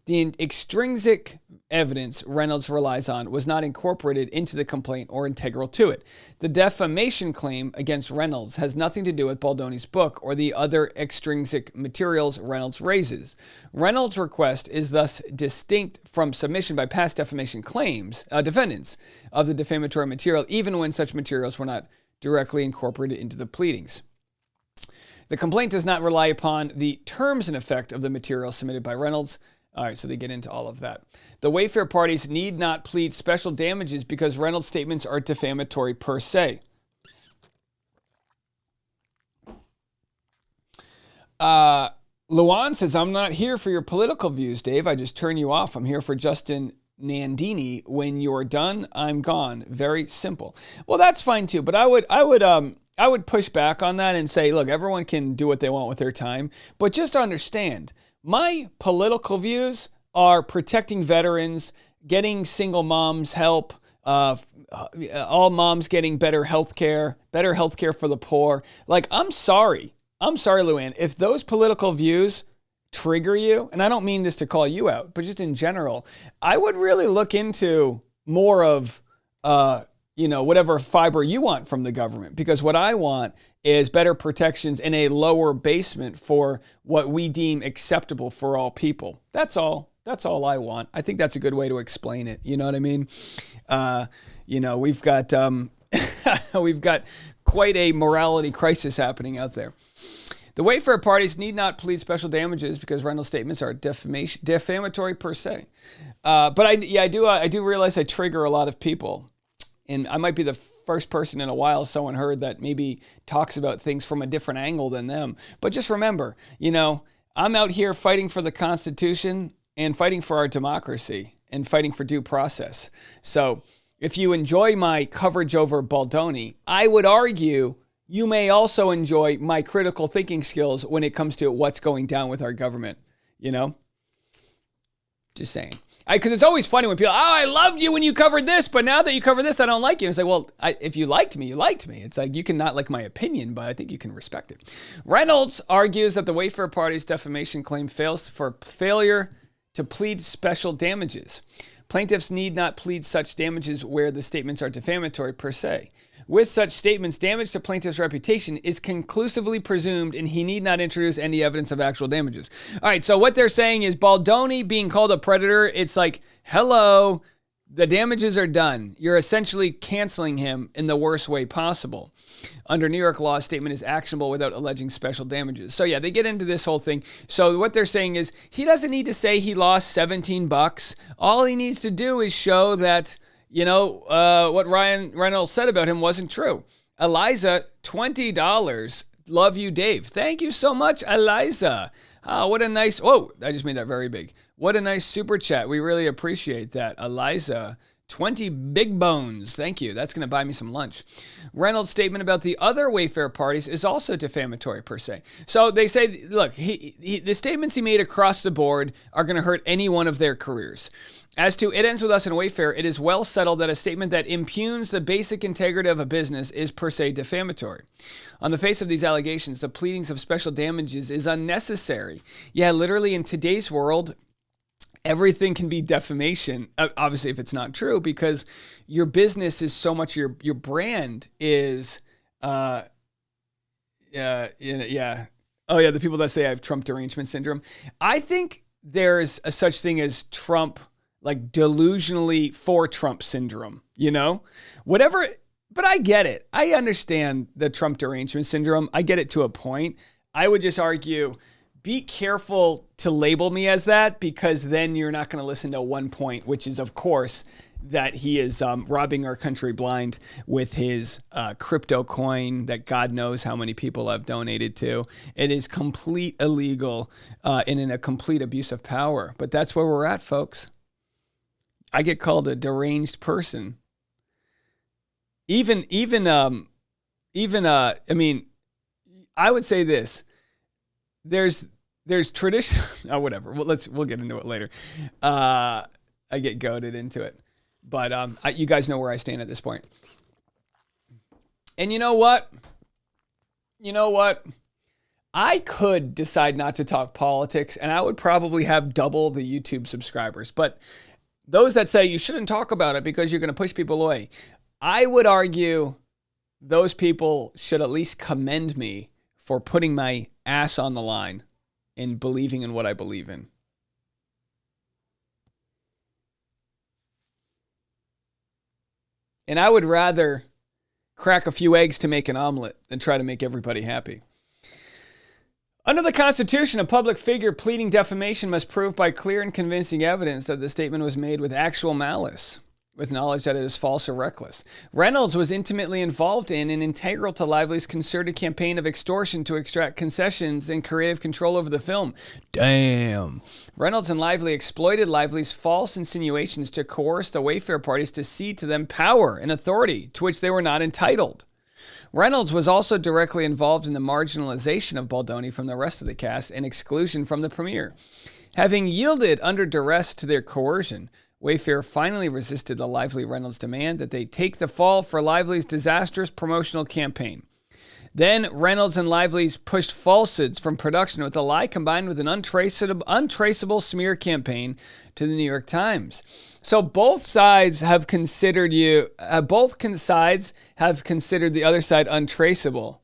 The extrinsic evidence Reynolds relies on was not incorporated into the complaint or integral to it. The defamation claim against Reynolds has nothing to do with Baldoni's book or the other extrinsic materials Reynolds raises. Reynolds' request is thus distinct from submission by past defamation claims, defendants of the defamatory material, even when such materials were not directly incorporated into the pleadings. The complaint does not rely upon the terms and effect of the material submitted by Reynolds. All right, so they get into all of that. The Wayfair parties need not plead special damages because Reynolds' statements are defamatory per se. Luan says, I'm not here for your political views, Dave. I just turn you off. I'm here for Justin Nandini. When you're done, I'm gone. Very simple. Well, that's fine too, but I would push back on that and say, look, everyone can do what they want with their time, but just understand, my political views are protecting veterans, getting single moms help, all moms getting better health care for the poor. Like, I'm sorry, Luann, if those political views trigger you, and I don't mean this to call you out, but just in general, I would really look into more of, whatever fiber you want from the government, because what I want is better protections in a lower basement for what we deem acceptable for all people. That's all. That's all I want. I think that's a good way to explain it. You know what I mean? We've got we've got quite a morality crisis happening out there. The Wayfair parties need not plead special damages because Reynolds' statements are defamatory per se. But I do realize I trigger a lot of people. And I might be the first person in a while someone heard that maybe talks about things from a different angle than them. But just remember, I'm out here fighting for the Constitution and fighting for our democracy and fighting for due process. So if you enjoy my coverage over Baldoni, I would argue you may also enjoy my critical thinking skills when it comes to what's going down with our government. Just saying. Because it's always funny when people, I loved you when you covered this, but now that you cover this, I don't like you. And it's like, well, if you liked me, you liked me. It's like, you can not like my opinion, but I think you can respect it. Reynolds argues that the Wayfair party's defamation claim fails for failure to plead special damages. Plaintiffs need not plead such damages where the statements are defamatory per se. With such statements, damage to plaintiff's reputation is conclusively presumed, and he need not introduce any evidence of actual damages. All right, so what they're saying is Baldoni being called a predator, it's like, hello, the damages are done. You're essentially canceling him in the worst way possible. Under New York law, a statement is actionable without alleging special damages. So yeah, they get into this whole thing. So what they're saying is he doesn't need to say he lost $17. All he needs to do is show that what Ryan Reynolds said about him wasn't true. Eliza, $20. Love you, Dave. Thank you so much, Eliza. Oh, what a nice, I just made that very big. What a nice super chat. We really appreciate that. Eliza, 20 big bones. Thank you. That's going to buy me some lunch. Reynolds' statement about the other Wayfair parties is also defamatory per se. So they say, look, the statements he made across the board are going to hurt any one of their careers. As to It Ends With Us and Wayfair, it is well settled that a statement that impugns the basic integrity of a business is per se defamatory. On the face of these allegations, the pleadings of special damages is unnecessary. Yeah, literally in today's world, everything can be defamation, obviously if it's not true, because your business is so much, your brand is, Oh yeah, the people that say I have Trump derangement syndrome. I think there's a such thing as Trump, like delusionally for Trump syndrome, whatever, but I get it. I understand the Trump derangement syndrome. I get it to a point. I would just argue, be careful to label me as that, because then you're not going to listen to one point, which is, of course, that he is robbing our country blind with his crypto coin that God knows how many people have donated to. It is complete illegal and in a complete abuse of power. But that's where we're at, folks. I get called a deranged person. I mean, I would say this. There's tradition. Oh, whatever. We'll get into it later. I get goaded into it, but you guys know where I stand at this point. And you know what? I could decide not to talk politics, and I would probably have double the YouTube subscribers. But those that say you shouldn't talk about it because you're going to push people away, I would argue those people should at least commend me for putting my ass on the line and believing in what I believe in. And I would rather crack a few eggs to make an omelet than try to make everybody happy. Under the Constitution, a public figure pleading defamation must prove by clear and convincing evidence that the statement was made with actual malice, with knowledge that it is false or reckless. Reynolds was intimately involved in and integral to Lively's concerted campaign of extortion to extract concessions and creative control over the film. Damn. Reynolds and Lively exploited Lively's false insinuations to coerce the Wayfair parties to cede to them power and authority to which they were not entitled. Reynolds was also directly involved in the marginalization of Baldoni from the rest of the cast and exclusion from the premiere. Having yielded under duress to their coercion, Wayfair finally resisted the Lively Reynolds demand that they take the fall for Lively's disastrous promotional campaign. Then Reynolds and Lively pushed falsehoods from production with a lie combined with an untraceable smear campaign to the New York Times. So both sides have considered sides have considered the other side untraceable.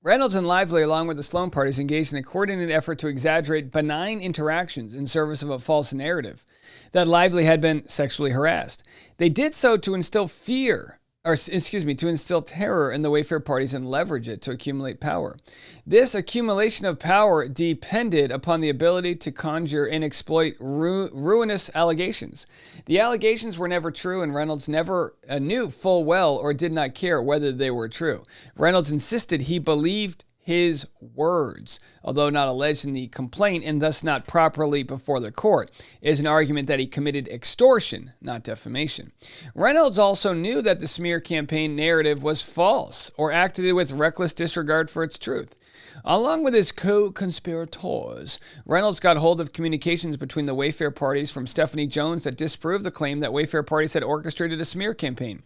Reynolds and Lively, along with the Sloan parties, engaged in a coordinated effort to exaggerate benign interactions in service of a false narrative that Lively had been sexually harassed. They did so to instill to instill terror in the Wayfair parties and leverage it to accumulate power. This accumulation of power depended upon the ability to conjure and exploit ruinous allegations. The allegations were never true, and Reynolds never knew full well or did not care whether they were true. Reynolds insisted he believed his words, although not alleged in the complaint and thus not properly before the court. It is an argument that he committed extortion, not defamation. Reynolds also knew that the smear campaign narrative was false or acted with reckless disregard for its truth. Along with his co-conspirators, Reynolds got hold of communications between the Wayfair parties from Stephanie Jones that disproved the claim that Wayfair parties had orchestrated a smear campaign.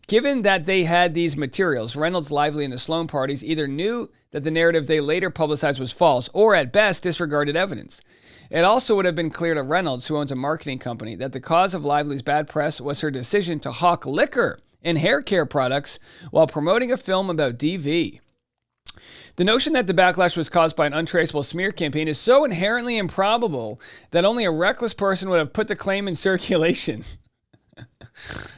Given that they had these materials, Reynolds, Lively, and the Sloan parties either knew that the narrative they later publicized was false or at best disregarded evidence. It also would have been clear to Reynolds, who owns a marketing company, that the cause of Lively's bad press was her decision to hawk liquor and hair care products while promoting a film about DV. The notion that the backlash was caused by an untraceable smear campaign is so inherently improbable that only a reckless person would have put the claim in circulation.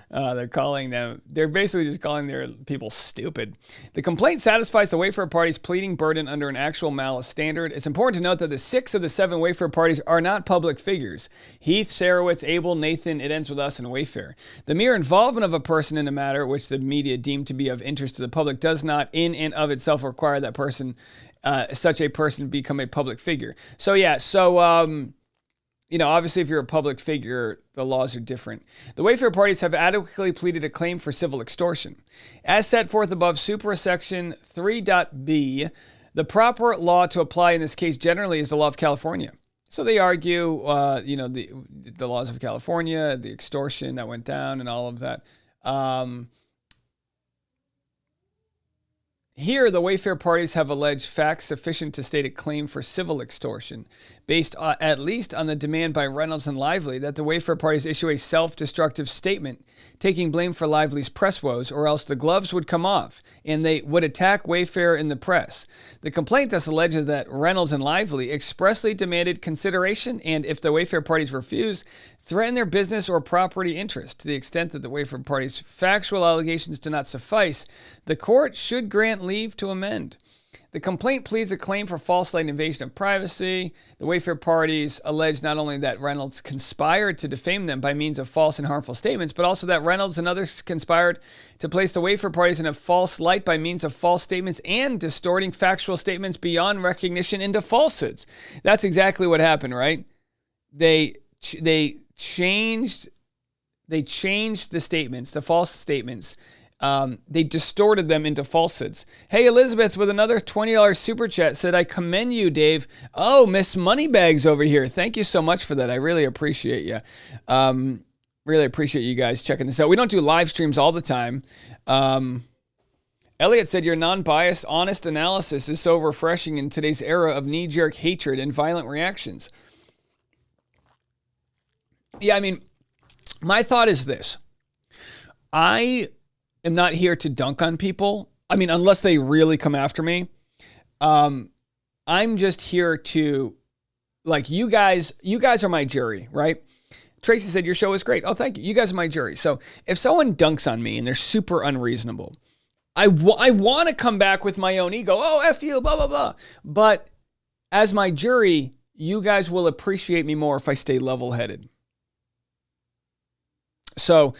They're basically just calling their people stupid. The complaint satisfies the Wayfair party's pleading burden under an actual malice standard. It's important to note that the 6 of the 7 Wayfair parties are not public figures. Heath, Sarowitz, Abel, Nathan, It Ends With Us, and Wayfair. The mere involvement of a person in a matter which the media deem to be of interest to the public does not in and of itself require that such a person become a public figure. Obviously, if you're a public figure, the laws are different. The Wayfair parties have adequately pleaded a claim for civil extortion. As set forth above, suprasection 3.b, the proper law to apply in this case generally is the law of California. So they argue, the laws of California, the extortion that went down, and all of that. Here, the Wayfair parties have alleged facts sufficient to state a claim for civil extortion, based at least on the demand by Reynolds and Lively that the Wayfair parties issue a self-destructive statement taking blame for Lively's press woes, or else the gloves would come off and they would attack Wayfair in the press. The complaint thus alleges that Reynolds and Lively expressly demanded consideration and, if the Wayfair parties refused, threaten their business or property interest. To the extent that the Wayfair parties' factual allegations do not suffice, the court should grant leave to amend. The complaint pleads a claim for false light and invasion of privacy. The Wayfair parties allege not only that Reynolds conspired to defame them by means of false and harmful statements, but also that Reynolds and others conspired to place the Wayfair parties in a false light by means of false statements and distorting factual statements beyond recognition into falsehoods. That's exactly what happened, right? They changed the statements, the false statements. They distorted them into falsehoods. Hey, Elizabeth with another $20 super chat said, I commend you, Dave. Oh, Miss Moneybags over here. Thank you so much for that. I really appreciate you. Really appreciate you guys checking this out. We don't do live streams all the time. Elliot said, your non-biased, honest analysis is so refreshing in today's era of knee-jerk hatred and violent reactions. Yeah, I mean, my thought is this. I am not here to dunk on people. I mean, unless they really come after me. I'm just here to, you guys are my jury, right? Tracy said, your show is great. Oh, thank you. You guys are my jury. So if someone dunks on me and they're super unreasonable, I want to come back with my own ego. Oh, F you, blah, blah, blah. But as my jury, you guys will appreciate me more if I stay level-headed. So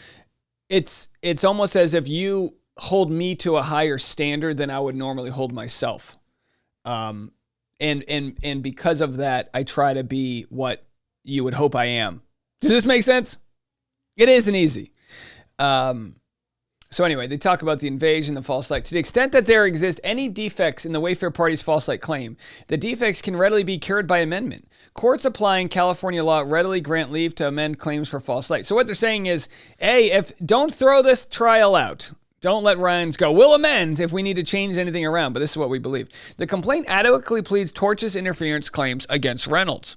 it's almost as if you hold me to a higher standard than I would normally hold myself. And because of that, I try to be what you would hope I am. Does this make sense? It isn't easy. So anyway, they talk about the invasion, the false light. To the extent that there exist any defects in the Wayfair Party's false light claim, the defects can readily be cured by amendment. Courts applying California law readily grant leave to amend claims for false light. So what they're saying is, don't throw this trial out. Don't let Ryans go. We'll amend if we need to change anything around, but this is what we believe. The complaint adequately pleads tortious interference claims against Reynolds.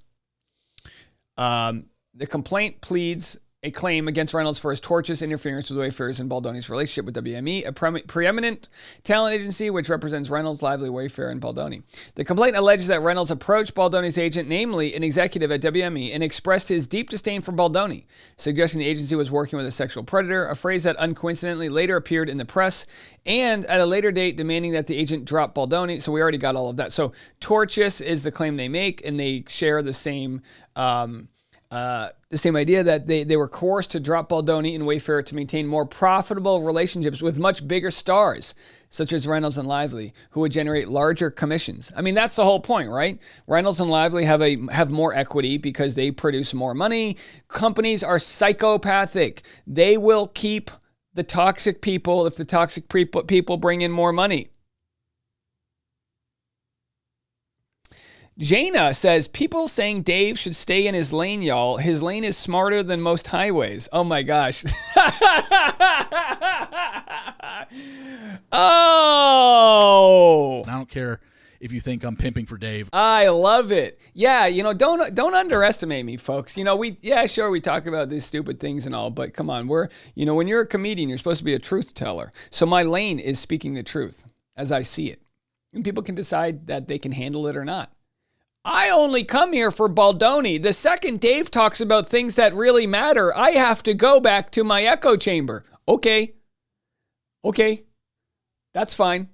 The complaint pleads a claim against Reynolds for his tortious interference with Wayfair's and Baldoni's relationship with WME, a preeminent talent agency which represents Reynolds, Lively, Wayfair, and Baldoni. The complaint alleges that Reynolds approached Baldoni's agent, namely an executive at WME, and expressed his deep disdain for Baldoni, suggesting the agency was working with a sexual predator, a phrase that uncoincidentally later appeared in the press, and at a later date demanding that the agent drop Baldoni. So we already got all of that. So tortious is the claim they make, and they share the same idea that they were coerced to drop Baldoni and Wayfair to maintain more profitable relationships with much bigger stars, such as Reynolds and Lively, who would generate larger commissions. I mean, that's the whole point, right? Reynolds and Lively have more equity because they produce more money. Companies are psychopathic. They will keep the toxic people if the toxic people bring in more money. Jaina says, people saying Dave should stay in his lane, y'all. His lane is smarter than most highways. Oh my gosh. Oh. I don't care if you think I'm pimping for Dave. I love it. Yeah, don't underestimate me, folks. We talk about these stupid things and all, but come on, when you're a comedian, you're supposed to be a truth teller. So my lane is speaking the truth as I see it. And people can decide that they can handle it or not. I only come here for Baldoni. The second Dave talks about things that really matter, I have to go back to my echo chamber. Okay. That's fine.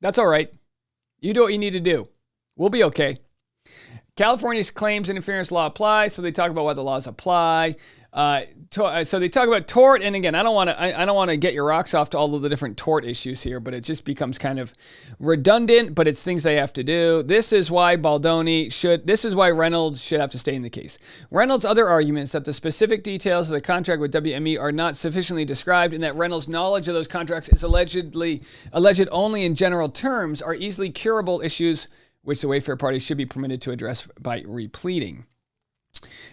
That's all right. You do what you need to do. We'll be okay. California's claims interference law applies, so they talk about why the laws apply. So they talk about tort, and again, I don't want to get your rocks off to all of the different tort issues here, but it just becomes kind of redundant. But it's things they have to do. This is why Reynolds should have to stay in the case. Reynolds' other arguments that the specific details of the contract with WME are not sufficiently described, and that Reynolds' knowledge of those contracts is alleged only in general terms, are easily curable issues which the Wayfair party should be permitted to address by repleading.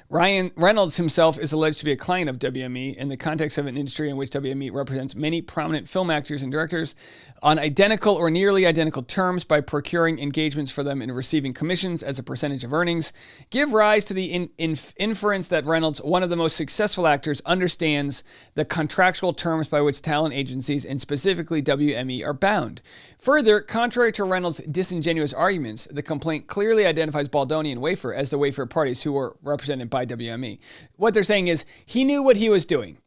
Reynolds himself is alleged to be a client of WME in the context of an industry in which WME represents many prominent film actors and directors on identical or nearly identical terms by procuring engagements for them and receiving commissions as a percentage of earnings, give rise to the inference that Reynolds, one of the most successful actors, understands the contractual terms by which talent agencies and specifically WME are bound. Further, contrary to Reynolds' disingenuous arguments, the complaint clearly identifies Baldoni and Wayfair as the Wayfair parties who were represented by WME. What they're saying is he knew what he was doing.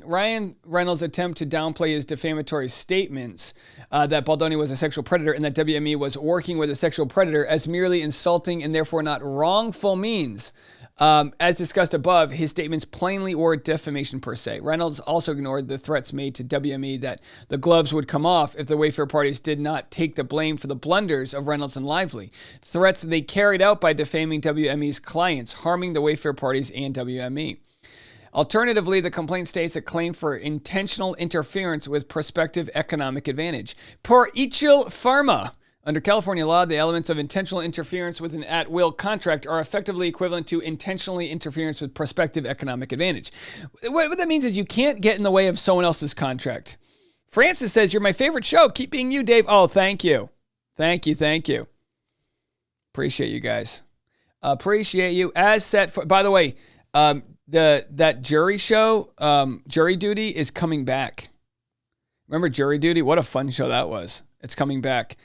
Ryan Reynolds' attempt to downplay his defamatory statements that Baldoni was a sexual predator and that WME was working with a sexual predator as merely insulting and therefore not wrongful means. As discussed above, his statements plainly were defamation per se. Reynolds also ignored the threats made to WME that the gloves would come off if the Wayfair parties did not take the blame for the blunders of Reynolds and Lively. Threats that they carried out by defaming WME's clients, harming the Wayfair parties and WME. Alternatively, the complaint states a claim for intentional interference with prospective economic advantage. Per Ichil Pharma. Under California law, the elements of intentional interference with an at-will contract are effectively equivalent to intentionally interference with prospective economic advantage. What that means is you can't get in the way of someone else's contract. Francis says, "You're my favorite show. Keep being you, Dave." Oh, thank you. Thank you. Appreciate you guys. Appreciate you. As set for, by the way, that jury show, Jury Duty, is coming back. Remember Jury Duty? What a fun show that was. It's coming back.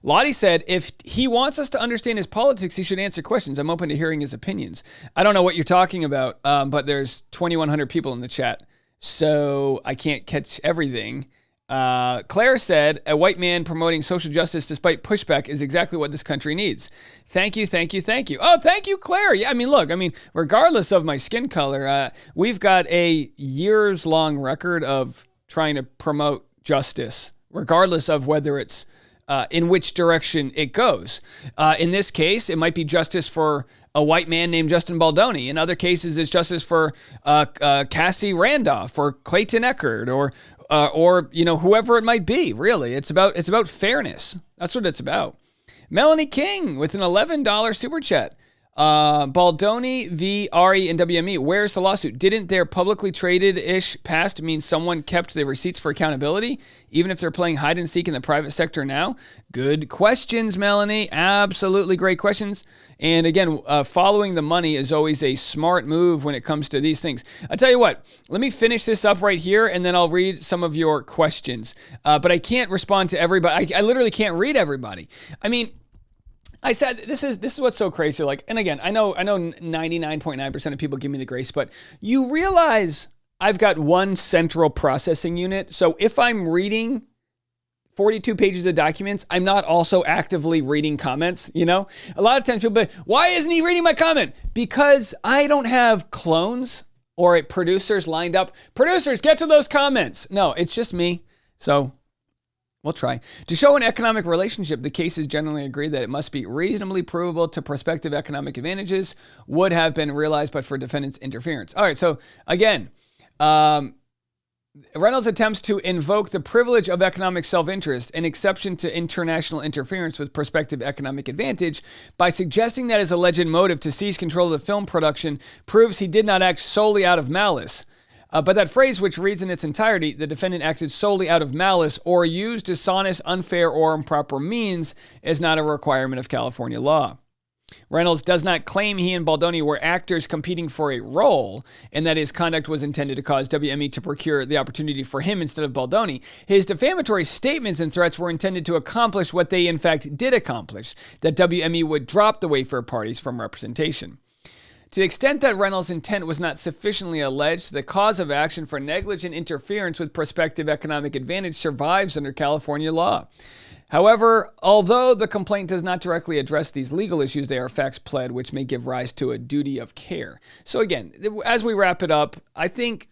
Lottie said, if he wants us to understand his politics, he should answer questions. I'm open to hearing his opinions. I don't know what you're talking about, but there's 2,100 people in the chat, so I can't catch everything. Claire said, a white man promoting social justice despite pushback is exactly what this country needs. Thank you. Oh, thank you, Claire. Yeah, regardless of my skin color, we've got a years-long record of trying to promote justice, regardless of whether it's in which direction it goes. In this case, it might be justice for a white man named Justin Baldoni. In other cases, it's justice for Cassie Randolph or Clayton Eckert or whoever it might be. Really, it's about fairness. That's what it's about. Melanie King with an $11 super chat. Baldoni v. RE and WME. Where's the lawsuit? Didn't their publicly traded-ish past mean someone kept the receipts for accountability, even if they're playing hide and seek in the private sector now? Good questions, Melanie. Absolutely great questions. And again, following the money is always a smart move when it comes to these things. I'll tell you what, let me finish this up right here, and then I'll read some of your questions. But I can't respond to everybody. I literally can't read everybody. I mean, I said, this is what's so crazy. Like, and again, I know 99.9% of people give me the grace, but you realize I've got one central processing unit. So if I'm reading 42 pages of documents, I'm not also actively reading comments, A lot of times people be like, why isn't he reading my comment? Because I don't have clones or producers lined up. Producers, get to those comments. No, it's just me. So we'll try. To show an economic relationship, the cases generally agree that it must be reasonably provable to prospective economic advantages would have been realized but for defendant's interference. All right, so again, Reynolds attempts to invoke the privilege of economic self-interest, an exception to international interference with prospective economic advantage, by suggesting that his alleged motive to seize control of the film production proves he did not act solely out of malice. But that phrase, which reads in its entirety, the defendant acted solely out of malice or used dishonest, unfair, or improper means, is not a requirement of California law. Reynolds does not claim he and Baldoni were actors competing for a role and that his conduct was intended to cause WME to procure the opportunity for him instead of Baldoni. His defamatory statements and threats were intended to accomplish what they in fact did accomplish, that WME would drop the Wayfair parties from representation. To the extent that Reynolds' intent was not sufficiently alleged, the cause of action for negligent interference with prospective economic advantage survives under California law. However, although the complaint does not directly address these legal issues, they are facts pled which may give rise to a duty of care. So again, as we wrap it up, I think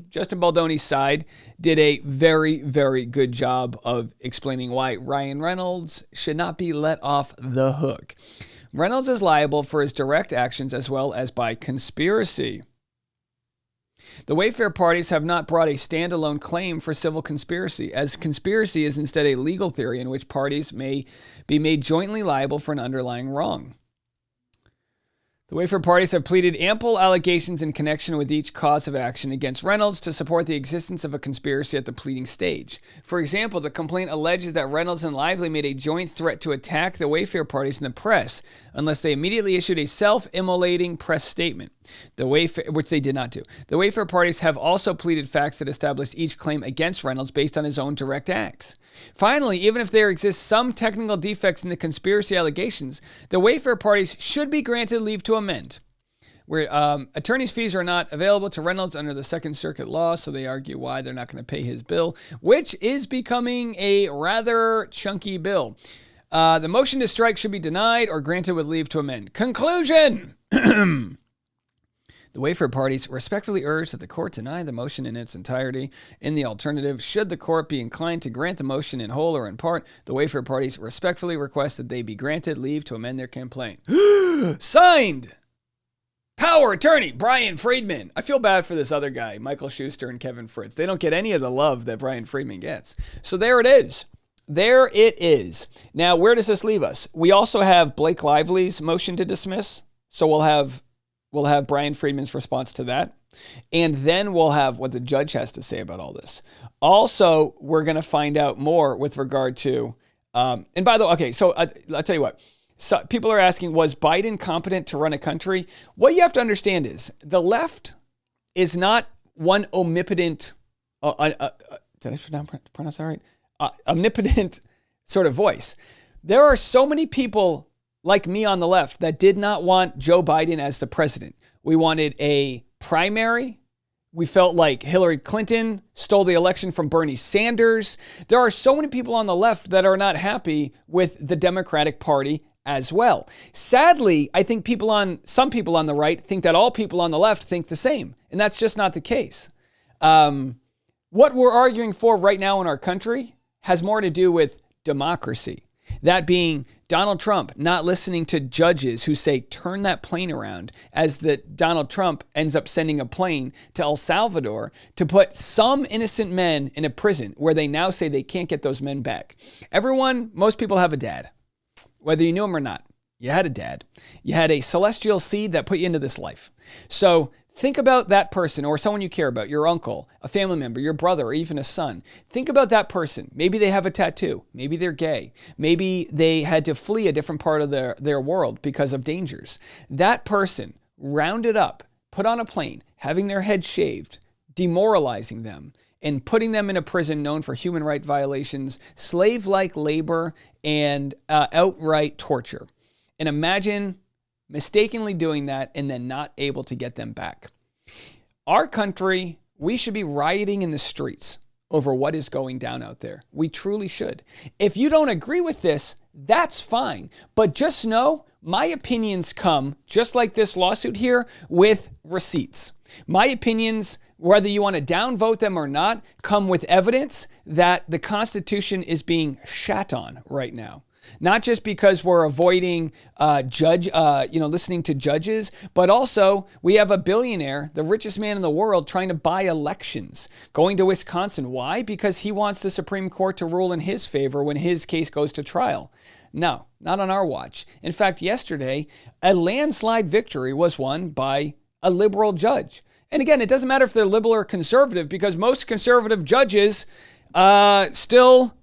Justin Baldoni's side did a very, very good job of explaining why Ryan Reynolds should not be let off the hook. Reynolds is liable for his direct actions as well as by conspiracy. The Wayfair parties have not brought a standalone claim for civil conspiracy, as conspiracy is instead a legal theory in which parties may be made jointly liable for an underlying wrong. The Wayfair parties have pleaded ample allegations in connection with each cause of action against Reynolds to support the existence of a conspiracy at the pleading stage. For example, the complaint alleges that Reynolds and Lively made a joint threat to attack the Wayfair parties in the press unless they immediately issued a self-immolating press statement, which they did not do. The Wayfair parties have also pleaded facts that establish each claim against Reynolds based on his own direct acts. Finally, even if there exists some technical defects in the conspiracy allegations, the Wayfair parties should be granted leave to amend. Where attorney's fees are not available to Reynolds under the Second Circuit law, so they argue why they're not going to pay his bill, which is becoming a rather chunky bill. The motion to strike should be denied or granted with leave to amend. Conclusion! The Wayfair parties respectfully urge that the court deny the motion in its entirety. In the alternative, should the court be inclined to grant the motion in whole or in part, the Wayfair parties respectfully request that they be granted leave to amend their complaint. Signed! Power attorney, Brian Friedman. I feel bad for this other guy, Michael Schuster and Kevin Fritz. They don't get any of the love that Brian Friedman gets. So there it is. There it is. Now, where does this leave us? We also have Blake Lively's motion to dismiss. So we'll have Brian Friedman's response to that. And then we'll have what the judge has to say about all this. Also, we're going to find out more with regard to, and by the way, okay, so I'll tell you what. So people are asking, was Biden competent to run a country? What you have to understand is the left is not one omnipotent, did I pronounce that right? Omnipotent sort of voice. There are so many people like me on the left that did not want Joe Biden as the president. We wanted a primary. We felt like Hillary Clinton stole the election from Bernie Sanders. There are so many people on the left that are not happy with the Democratic Party as well. Sadly, I think some people on the right think that all people on the left think the same, and that's just not the case. What we're arguing for right now in our country has more to do with democracy. That being Donald Trump not listening to judges who say, turn that plane around, as that Donald Trump ends up sending a plane to El Salvador to put some innocent men in a prison where they now say they can't get those men back. Most people have a dad, whether you knew him or not. You had a dad. You had a celestial seed that put you into this life. So think about that person or someone you care about, your uncle, a family member, your brother, or even a son. Think about that person. Maybe they have a tattoo. Maybe they're gay. Maybe they had to flee a different part of their world because of dangers. That person, rounded up, put on a plane, having their head shaved, demoralizing them, and putting them in a prison known for human rights violations, slave-like labor, and outright torture. And imagine mistakenly doing that and then not able to get them back. Our country, we should be rioting in the streets over what is going down out there. We truly should. If you don't agree with this, that's fine. But just know my opinions come, just like this lawsuit here, with receipts. My opinions, whether you want to downvote them or not, come with evidence that the Constitution is being shat on right now. Not just because we're avoiding listening to judges, but also we have a billionaire, the richest man in the world, trying to buy elections, going to Wisconsin. Why? Because he wants the Supreme Court to rule in his favor when his case goes to trial. No, not on our watch. In fact, yesterday, a landslide victory was won by a liberal judge. And again, it doesn't matter if they're liberal or conservative, because most conservative judges still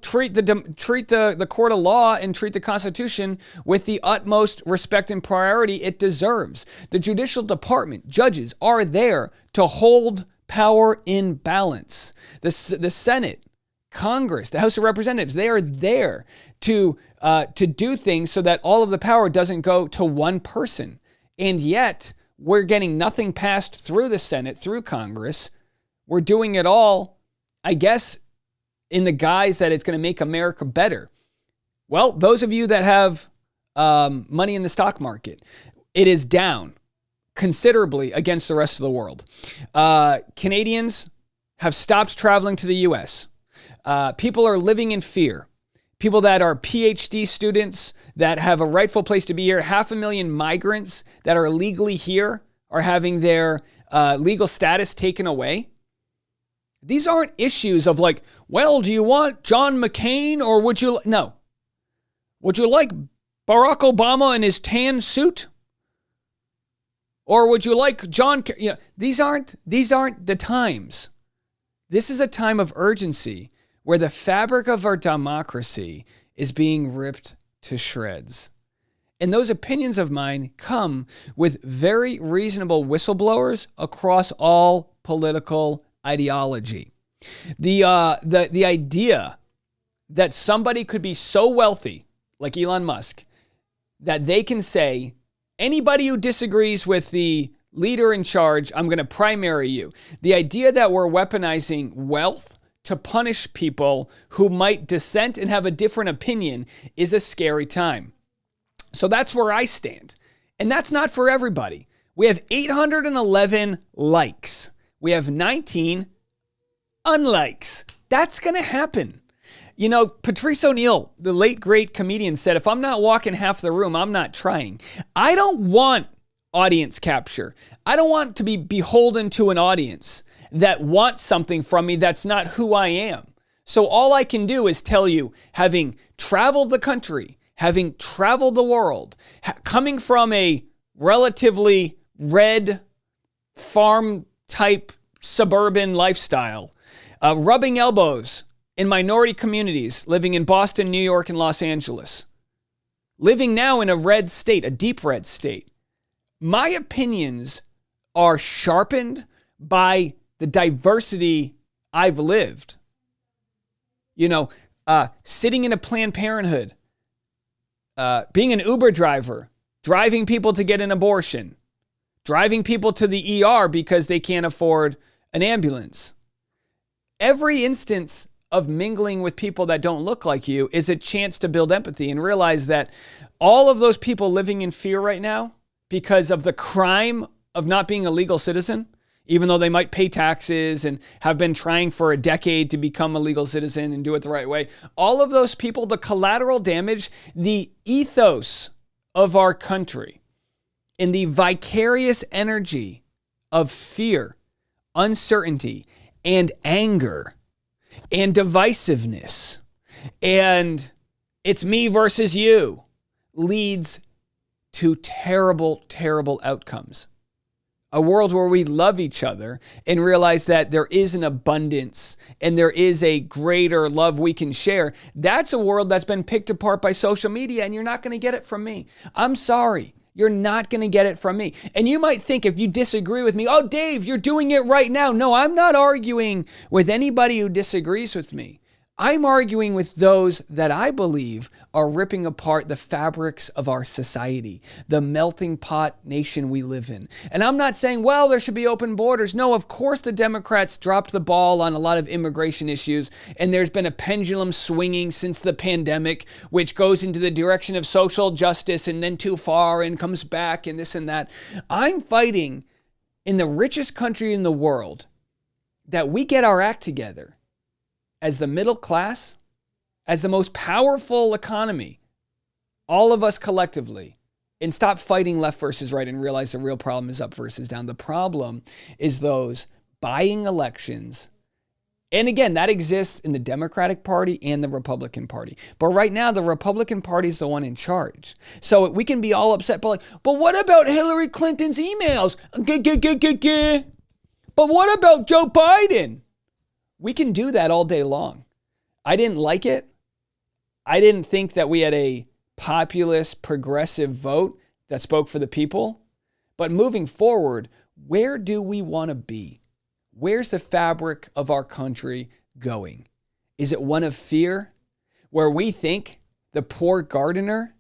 treat the court of law and treat the Constitution with the utmost respect and priority it deserves. The judicial department, judges, are there to hold power in balance. The Senate, Congress, the House of Representatives, they are there to do things so that all of the power doesn't go to one person. And yet, we're getting nothing passed through the Senate, through Congress. We're doing it all, I guess, in the guise that it's going to make America better. Well, those of you that have money in the stock market, it is down considerably against the rest of the world. Canadians have stopped traveling to the U.S. People are living in fear. People that are PhD students that have a rightful place to be here, 500,000 migrants that are legally here are having their legal status taken away. These aren't issues of like, well, do you want John McCain or would you... No. Would you like Barack Obama in his tan suit? Or would you like John... these aren't the times. This is a time of urgency where the fabric of our democracy is being ripped to shreds. And those opinions of mine come with very reasonable whistleblowers across all political ideology. The idea that somebody could be so wealthy, like Elon Musk, that they can say, anybody who disagrees with the leader in charge, I'm going to primary you. The idea that we're weaponizing wealth to punish people who might dissent and have a different opinion is a scary time. So that's where I stand. And that's not for everybody. We have 811 likes. We have 19 unlikes. That's going to happen. Patrice O'Neal, the late great comedian, said, if I'm not walking half the room, I'm not trying. I don't want audience capture. I don't want to be beholden to an audience that wants something from me that's not who I am. So all I can do is tell you, having traveled the country, having traveled the world, coming from a relatively red farm type suburban lifestyle, rubbing elbows in minority communities, living in Boston, New York, and Los Angeles, living now in a red state, a deep red state. My opinions are sharpened by the diversity I've lived. Sitting in a Planned Parenthood, being an Uber driver, driving people to get an abortion, driving people to the ER because they can't afford an ambulance. Every instance of mingling with people that don't look like you is a chance to build empathy and realize that all of those people living in fear right now because of the crime of not being a legal citizen, even though they might pay taxes and have been trying for a decade to become a legal citizen and do it the right way. All of those people, the collateral damage, the ethos of our country, and the vicarious energy of fear, uncertainty, and anger, and divisiveness, and it's me versus you, leads to terrible, terrible outcomes. A world where we love each other and realize that there is an abundance and there is a greater love we can share. That's a world that's been picked apart by social media, and you're not going to get it from me. I'm sorry. You're not going to get it from me. And you might think, if you disagree with me, oh, Dave, you're doing it right now. No, I'm not arguing with anybody who disagrees with me. I'm arguing with those that I believe are ripping apart the fabrics of our society, the melting pot nation we live in. And I'm not saying, well, there should be open borders. No, of course the Democrats dropped the ball on a lot of immigration issues, and there's been a pendulum swinging since the pandemic, which goes into the direction of social justice and then too far and comes back and this and that. I'm fighting in the richest country in the world that we get our act together as the middle class, as the most powerful economy, all of us collectively, and stop fighting left versus right and realize the real problem is up versus down. The problem is those buying elections. And again, that exists in the Democratic Party and the Republican Party. But right now, the Republican Party is the one in charge. So we can be all upset, but what about Hillary Clinton's emails? But what about Joe Biden? We can do that all day long. I didn't like it. I didn't think that we had a populist, progressive vote that spoke for the people. But moving forward, where do we want to be? Where's the fabric of our country going? Is it one of fear, where we think the poor gardener,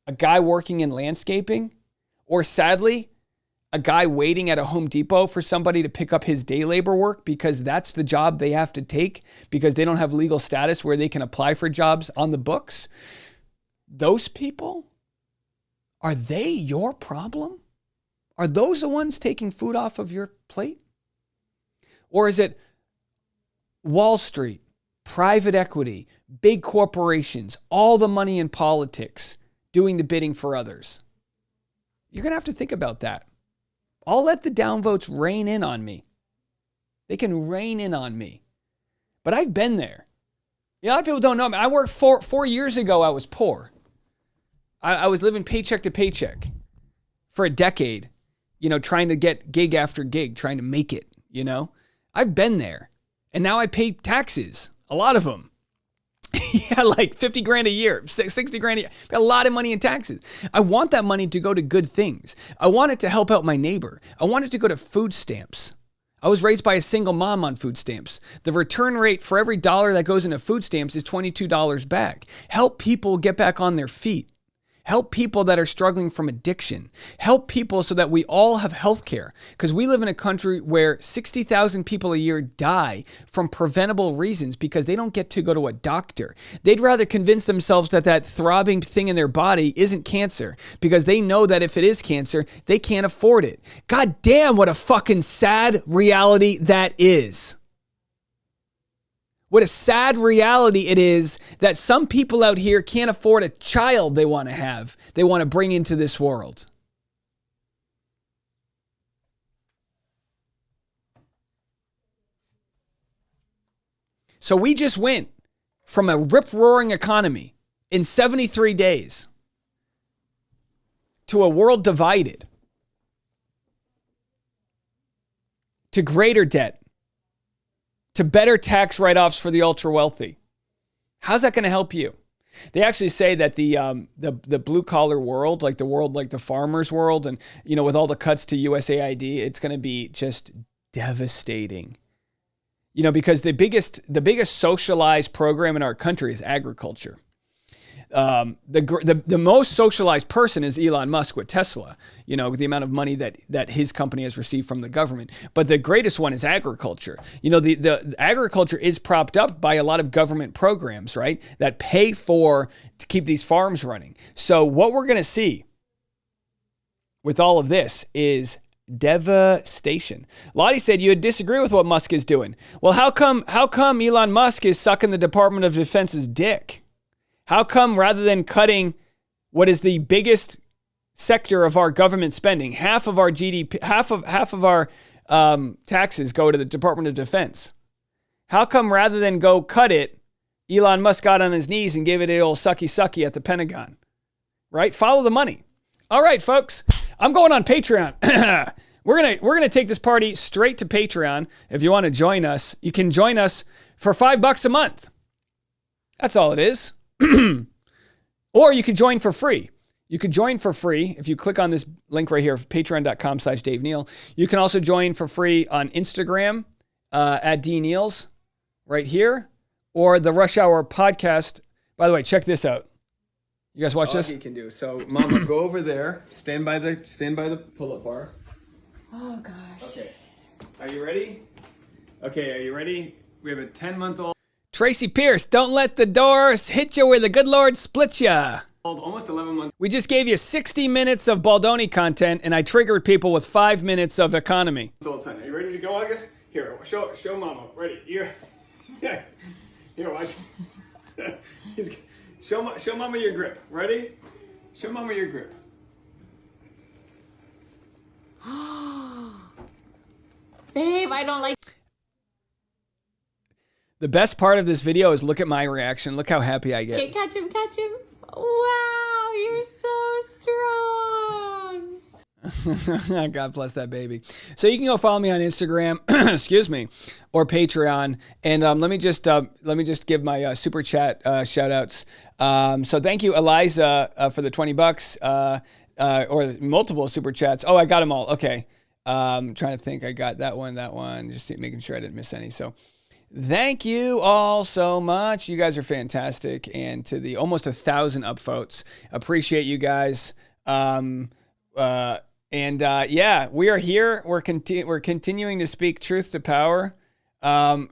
a guy working in landscaping, or sadly, a guy waiting at a Home Depot for somebody to pick up his day labor work because that's the job they have to take because they don't have legal status where they can apply for jobs on the books? Those people, are they your problem? Are those the ones taking food off of your plate? Or is it Wall Street, private equity, big corporations, all the money in politics doing the bidding for others? You're going to have to think about that. I'll let the downvotes rain in on me. They can rain in on me. But I've been there. A lot of people don't know me. I worked 4 years ago. I was poor. I was living paycheck to paycheck for a decade, trying to get gig after gig, trying to make it, I've been there. And now I pay taxes, a lot of them. Yeah, like 50 grand a year, 60 grand a year. Got a lot of money in taxes. I want that money to go to good things. I want it to help out my neighbor. I want it to go to food stamps. I was raised by a single mom on food stamps. The return rate for every dollar that goes into food stamps is $22 back. Help people get back on their feet. Help people that are struggling from addiction. Help people so that we all have health care. Because we live in a country where 60,000 people a year die from preventable reasons because they don't get to go to a doctor. They'd rather convince themselves that that throbbing thing in their body isn't cancer because they know that if it is cancer, they can't afford it. God damn, what a fucking sad reality that is. What a sad reality it is that some people out here can't afford a child they want to have, they want to bring into this world. So we just went from a rip-roaring economy in 73 days to a world divided, to greater debt, to better tax write-offs for the ultra-wealthy. How's that going to help you? They actually say that the blue-collar world, like the farmers' world, and with all the cuts to USAID, it's going to be just devastating. Because the biggest socialized program in our country is agriculture. The most socialized person is Elon Musk with Tesla, the amount of money that his company has received from the government. But the greatest one is agriculture. The agriculture is propped up by a lot of government programs, right, that pay to keep these farms running. So what we're going to see with all of this is devastation. Lottie said you would disagree with what Musk is doing. Well, how come Elon Musk is sucking the Department of Defense's dick? How come rather than cutting what is the biggest sector of our government spending, half of our GDP, half of our taxes go to the Department of Defense? How come rather than go cut it, Elon Musk got on his knees and gave it a old sucky at the Pentagon? Right? Follow the money. All right, folks. I'm going on Patreon. We're gonna take this party straight to Patreon. If you want to join us, you can join us for $5 a month. That's all it is. Or you could join for free. You could join for free if you click on this link right here, patreon.com/Dave Neal. You can also join for free on Instagram at DNeals right here, or the Rush Hour podcast. By the way, check this out. You guys watch this? You can do. So, Mama, go over there. Stand by the pull-up bar. Oh gosh. Okay. Are you ready? Okay, are you ready? We have a 10-month-old. Tracy Pierce, don't let the doors hit you where the good Lord split ya. Almost 11 months. We just gave you 60 minutes of Baldoni content, and I triggered people with 5 minutes of economy. Old son. Are you ready to go, August? Here, show Mama. Ready? Here, watch. Show Mama your grip. Ready? Show Mama your grip. Babe, I don't like. The best part of this video is look at my reaction. Look how happy I get. Okay, catch him. Wow, you're so strong. God bless that baby. So you can go follow me on Instagram, excuse me, or Patreon. And let me just give my super chat shout outs. So thank you, Eliza, for the $20 or multiple super chats. Oh, I got them all. Okay. Trying to think. I got that one, just making sure I didn't miss any. So thank you all so much. You guys are fantastic. And to the almost 1,000 upvotes, appreciate you guys. Yeah, we are here. We're continuing to speak truth to power. Jana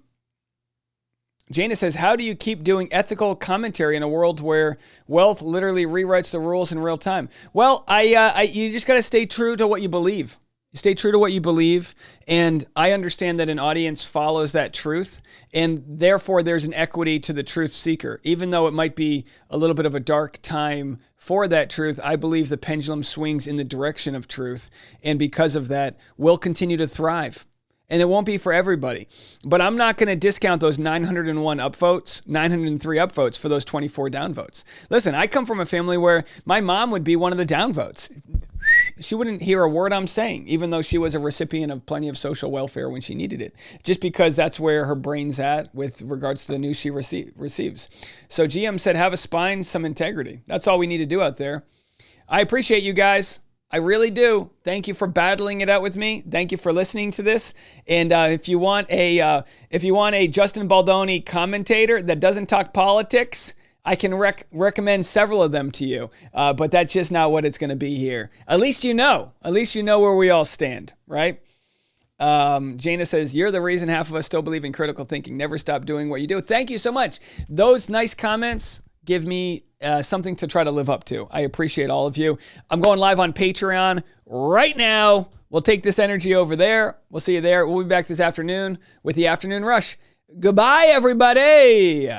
says, how do you keep doing ethical commentary in a world where wealth literally rewrites the rules in real time? Well, you just got to stay true to what you believe. Stay true to what you believe, and I understand that an audience follows that truth, and therefore there's an equity to the truth seeker. Even though it might be a little bit of a dark time for that truth, I believe the pendulum swings in the direction of truth, and because of that, we'll continue to thrive. And it won't be for everybody. But I'm not going to discount those 901 upvotes, 903 upvotes for those 24 downvotes. Listen, I come from a family where my mom would be one of the downvotes. She wouldn't hear a word I'm saying, even though she was a recipient of plenty of social welfare when she needed it, just because that's where her brain's at with regards to the news she receives. So GM said, have a spine, some integrity. That's all we need to do out there. I appreciate you guys. I really do. Thank you for battling it out with me. Thank you for listening to this. And if you want a Justin Baldoni commentator that doesn't talk politics, I can recommend several of them to you. But that's just not what it's going to be here. At least you know. At least you know where we all stand, right? Jana says, you're the reason half of us still believe in critical thinking. Never stop doing what you do. Thank you so much. Those nice comments give me something to try to live up to. I appreciate all of you. I'm going live on Patreon right now. We'll take this energy over there. We'll see you there. We'll be back this afternoon with the Afternoon Rush. Goodbye, everybody.